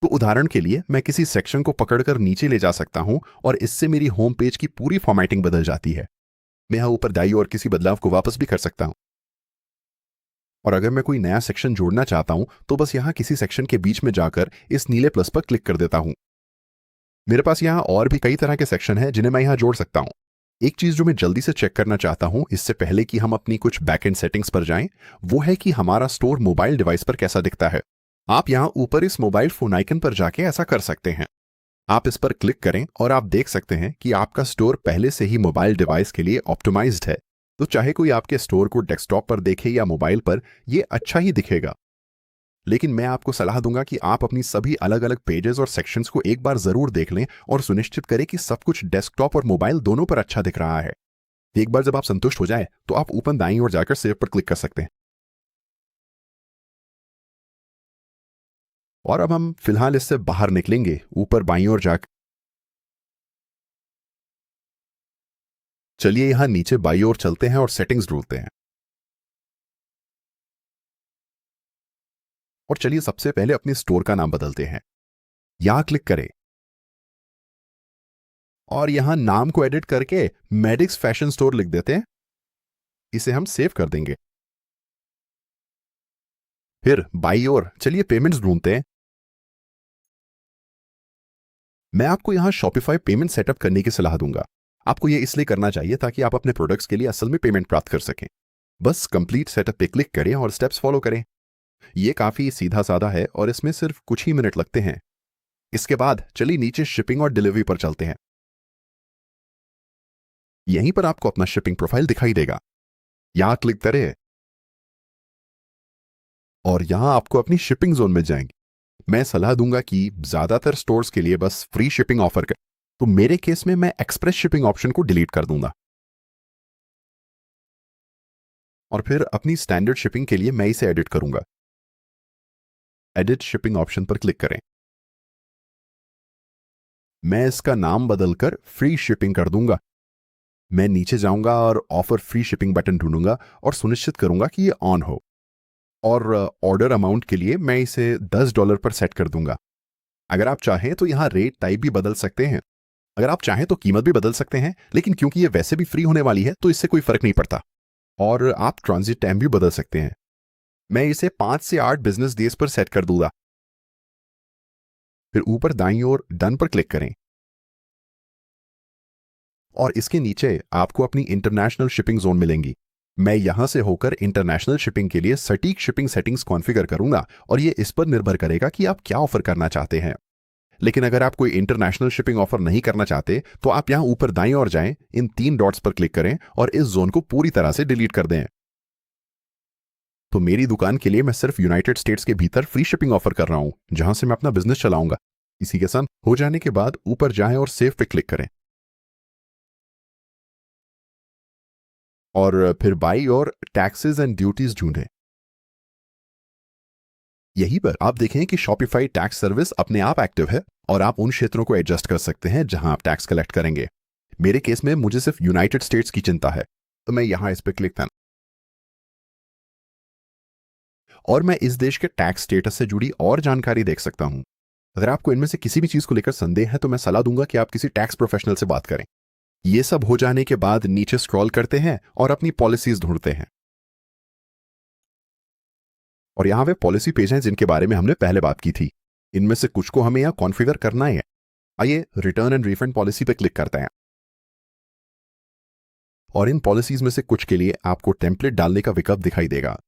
तो उदाहरण के लिए मैं किसी सेक्शन को पकड़कर नीचे ले जा सकता हूं और इससे मेरी होम पेज की पूरी फॉर्मेटिंग बदल जाती है। मैं यहां ऊपर दाईं ओर किसी बदलाव को वापस भी कर सकता हूं, और अगर मैं कोई नया सेक्शन जोड़ना चाहता हूं तो बस यहां किसी सेक्शन के बीच में जाकर इस नीले प्लस पर क्लिक कर देता हूं। मेरे पास यहां और भी कई तरह के सेक्शन हैं जिन्हें मैं यहां जोड़ सकता हूं। एक चीज जो मैं जल्दी से चेक करना चाहता हूं इससे पहले कि हम अपनी कुछ बैकएंड सेटिंग्स पर जाएं, वो है कि हमारा स्टोर मोबाइल डिवाइस पर कैसा दिखता है। आप यहां ऊपर इस मोबाइल फोन आइकन पर जाके ऐसा कर सकते हैं। आप इस पर क्लिक करें और आप देख सकते हैं कि आपका स्टोर पहले से ही मोबाइल डिवाइस के लिए ऑप्टिमाइज्ड है। तो चाहे कोई आपके स्टोर को डेस्कटॉप पर देखे या मोबाइल पर, ये अच्छा ही दिखेगा। लेकिन मैं आपको सलाह दूंगा कि आप अपनी सभी अलग अलग पेजेस और सेक्शंस को एक बार जरूर देख लें और सुनिश्चित करें कि सब कुछ डेस्कटॉप और मोबाइल दोनों पर अच्छा दिख रहा है। एक बार जब आप संतुष्ट हो जाए तो आप ऊपर दाईं ओर जाकर सेव पर क्लिक कर सकते हैं। और अब हम फिलहाल इससे बाहर निकलेंगे, ऊपर बाईं ओर जाकर चलिए यहां नीचे बाईं ओर चलते हैं और सेटिंग्स ढूंढते हैं। और चलिए सबसे पहले अपने स्टोर का नाम बदलते हैं। यहां क्लिक करें और यहां नाम को एडिट करके मेडिक्स फैशन स्टोर लिख देते हैं। इसे हम सेव कर देंगे। फिर बाईं ओर चलिए पेमेंट्स ढूंढते हैं। मैं आपको यहां शॉपिफाई पेमेंट सेटअप करने की सलाह दूंगा। आपको यह इसलिए करना चाहिए ताकि आप अपने प्रोडक्ट्स के लिए असल में पेमेंट प्राप्त कर सकें। बस कंप्लीट सेटअप पे क्लिक करें और स्टेप्स फॉलो करें। यह काफी सीधा साधा है और इसमें सिर्फ कुछ ही मिनट लगते हैं। इसके बाद चलिए नीचे शिपिंग और डिलीवरी पर चलते हैं। यहीं पर आपको अपना शिपिंग प्रोफाइल दिखाई देगा। यहां क्लिक करें और यहां आपको अपनी शिपिंग जोन में जाएंगे। मैं सलाह दूंगा कि ज्यादातर स्टोर्स के लिए बस फ्री शिपिंग ऑफर करें, तो मेरे केस में मैं एक्सप्रेस शिपिंग ऑप्शन को डिलीट कर दूंगा। और फिर अपनी स्टैंडर्ड शिपिंग के लिए मैं इसे एडिट करूंगा। एडिट शिपिंग ऑप्शन पर क्लिक करें। मैं इसका नाम बदलकर फ्री शिपिंग कर दूंगा। मैं नीचे जाऊंगा और ऑफर फ्री शिपिंग बटन ढूंढूंगा और सुनिश्चित करूंगा कि ये ऑन हो। और ऑर्डर अमाउंट के लिए मैं इसे $10 पर सेट कर दूंगा। अगर आप चाहें तो यहाँ रेट टाइप भी बदल सकते हैं। अगर आप चाहें तो कीमत भी बदल सकते हैं, लेकिन क्योंकि ये वैसे भी फ्री होने वाली है तो इससे कोई फर्क नहीं पड़ता। और आप ट्रांजिट टाइम भी बदल सकते हैं। मैं इसे 5 से 8 बिजनेस डेज पर सेट कर दूंगा। फिर ऊपर दाईं ओर डन पर क्लिक करें और इसके नीचे आपको अपनी इंटरनेशनल शिपिंग जोन मिलेंगी। मैं यहां से होकर इंटरनेशनल शिपिंग के लिए सटीक शिपिंग सेटिंग्स कॉन्फ़िगर करूंगा और ये इस पर निर्भर करेगा कि आप क्या ऑफर करना चाहते हैं। लेकिन अगर आप कोई इंटरनेशनल शिपिंग ऑफर नहीं करना चाहते तो आप यहां ऊपर दाईं ओर जाएं, इन 3 डॉट्स पर क्लिक करें और इस जोन को पूरी तरह से डिलीट कर दें। तो मेरी दुकान के लिए मैं सिर्फ यूनाइटेड स्टेट्स के भीतर फ्री शिपिंग ऑफर कर रहा हूं, जहां से मैं अपना बिजनेस चलाऊंगा। इसी के साथ हो जाने के बाद ऊपर जाएं और सेव पे क्लिक करें और फिर बाई और टैक्सेस एंड ड्यूटीज ढूंढें। यहीं पर आप देखें कि शॉपिफाई टैक्स सर्विस अपने आप एक्टिव है और आप उन क्षेत्रों को एडजस्ट कर सकते हैं जहां आप टैक्स कलेक्ट करेंगे। मेरे केस में मुझे सिर्फ यूनाइटेड स्टेट्स की चिंता है, तो मैं यहां इस पर क्लिक करना और मैं इस देश के टैक्स स्टेटस से जुड़ी और जानकारी देख सकता हूं। अगर आपको इनमें से किसी भी चीज को लेकर संदेह है तो मैं सलाह दूंगा कि आप किसी टैक्स प्रोफेशनल से बात करें। ये सब हो जाने के बाद नीचे स्क्रॉल करते हैं और अपनी पॉलिसीज ढूंढते हैं और यहां वे पॉलिसी पेज हैं जिनके बारे में हमने पहले बात की थी। इनमें से कुछ को हमें यहां कॉन्फ़िगर करना है। आइए रिटर्न एंड रिफंड पॉलिसी पर क्लिक करते हैं और इन पॉलिसीज में से कुछ के लिए आपको टेम्पलेट डालने का विकल्प दिखाई देगा।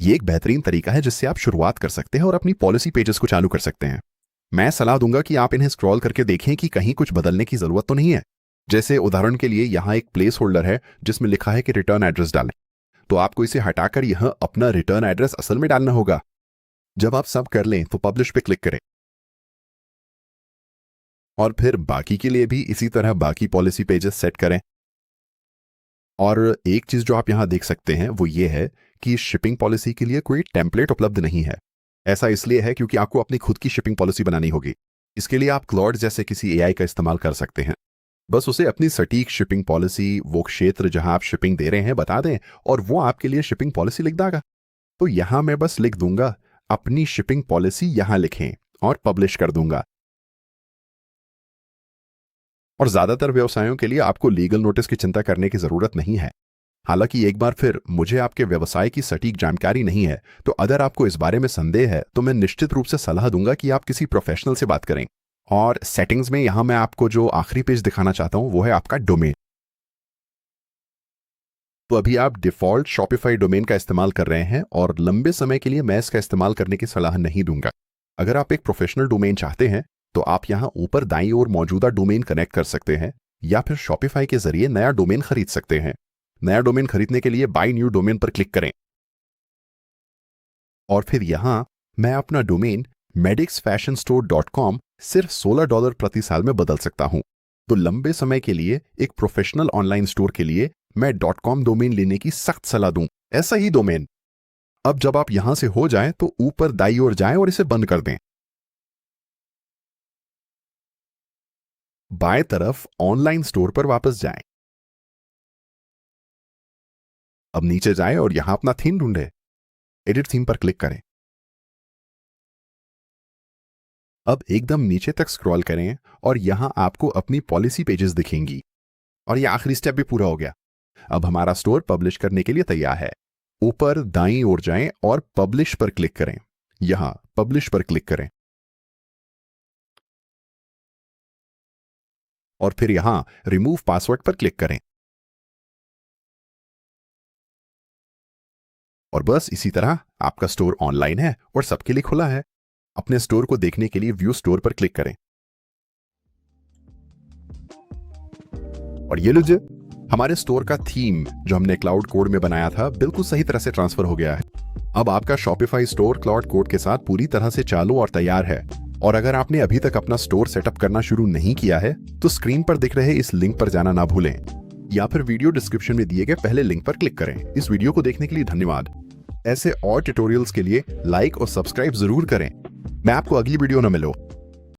ये एक बेहतरीन तरीका है जिससे आप शुरुआत कर सकते हैं और अपनी पॉलिसी पेजेस को चालू कर सकते हैं। मैं सलाह दूंगा कि आप इन्हें स्क्रॉल करके देखें कि कहीं कुछ बदलने की जरूरत तो नहीं है। जैसे उदाहरण के लिए यहां एक प्लेस होल्डर है जिसमें लिखा है कि रिटर्न एड्रेस डालें, तो आपको इसे हटाकर यहां अपना रिटर्न एड्रेस असल में डालना होगा। जब आप सब कर लें तो पब्लिश पे क्लिक करें और फिर बाकी के लिए भी इसी तरह बाकी पॉलिसी पेजेस सेट करें। और एक चीज जो आप यहां देख सकते हैं वो ये है कि शिपिंग पॉलिसी के लिए कोई टेम्पलेट उपलब्ध नहीं है। ऐसा इसलिए है क्योंकि आपको अपनी खुद की शिपिंग पॉलिसी बनानी होगी। इसके लिए आप क्लॉड जैसे किसी एआई का इस्तेमाल कर सकते हैं। बस उसे अपनी सटीक शिपिंग पॉलिसी, वो क्षेत्र जहां आप शिपिंग दे रहे हैं, बता दें और वो आपके लिए शिपिंग पॉलिसी लिख देगा। तो यहां मैं बस लिख दूंगा अपनी शिपिंग पॉलिसी, यहां लिखें और पब्लिश कर दूंगा। और ज्यादातर व्यवसायों के लिए आपको लीगल नोटिस की चिंता करने की जरूरत नहीं है। हालांकि एक बार फिर मुझे आपके व्यवसाय की सटीक जानकारी नहीं है, तो अगर आपको इस बारे में संदेह है तो मैं निश्चित रूप से सलाह दूंगा कि आप किसी प्रोफेशनल से बात करें। और सेटिंग्स में यहां मैं आपको जो आखिरी पेज दिखाना चाहता हूं वो है आपका डोमेन। तो अभी आप डिफॉल्ट शॉपिफाई डोमेन का इस्तेमाल कर रहे हैं और लंबे समय के लिए मैं इसका इस्तेमाल करने की सलाह नहीं दूंगा। अगर आप एक प्रोफेशनल डोमेन चाहते हैं तो आप यहां ऊपर दाईं ओर मौजूदा डोमेन कनेक्ट कर सकते हैं या फिर शॉपिफाई के जरिए नया डोमेन खरीद सकते हैं। नया डोमेन खरीदने के लिए बाय न्यू डोमेन पर क्लिक करें और फिर यहां मैं अपना डोमेन medixfashionstore.com सिर्फ $16 प्रति साल में बदल सकता हूं। तो लंबे समय के लिए एक प्रोफेशनल ऑनलाइन स्टोर के लिए मैं .com डोमेन लेने की सख्त सलाह दूं, ऐसा ही डोमेन। अब जब आप यहां से हो जाएं तो ऊपर दाईं ओर जाएं और इसे बंद कर दें। बाएं तरफ ऑनलाइन स्टोर पर वापस जाएं। अब नीचे जाएं और यहां अपना थीम ढूंढें। एडिट थीम पर क्लिक करें। अब एकदम नीचे तक स्क्रॉल करें और यहां आपको अपनी पॉलिसी पेजेस दिखेंगी और यह आखिरी स्टेप भी पूरा हो गया। अब हमारा स्टोर पब्लिश करने के लिए तैयार है। ऊपर दाईं ओर जाएं और पब्लिश पर क्लिक करें। यहां पब्लिश पर क्लिक करें और फिर यहां रिमूव पासवर्ड पर क्लिक करें और बस इसी तरह आपका स्टोर ऑनलाइन है और सबके लिए खुला है। अपने स्टोर को देखने के लिए व्यू स्टोर पर क्लिक करें और ये लीजिए, हमारे स्टोर का थीम जो हमने क्लाउड कोड में बनाया था बिल्कुल सही तरह से ट्रांसफर हो गया है। अब आपका शॉपिफाई स्टोर क्लाउड कोड के साथ पूरी तरह से चालू और तैयार है। और अगर आपने अभी तक अपना स्टोर सेटअप करना शुरू नहीं किया है तो स्क्रीन पर दिख रहे इस लिंक पर जाना ना भूलें या फिर वीडियो डिस्क्रिप्शन में दिए गए पहले लिंक पर क्लिक करें। इस वीडियो को देखने के लिए धन्यवाद। ऐसे और ट्यूटोरियल्स के लिए लाइक और सब्सक्राइब जरूर करें। मैं आपको अगली वीडियो में मिलूं।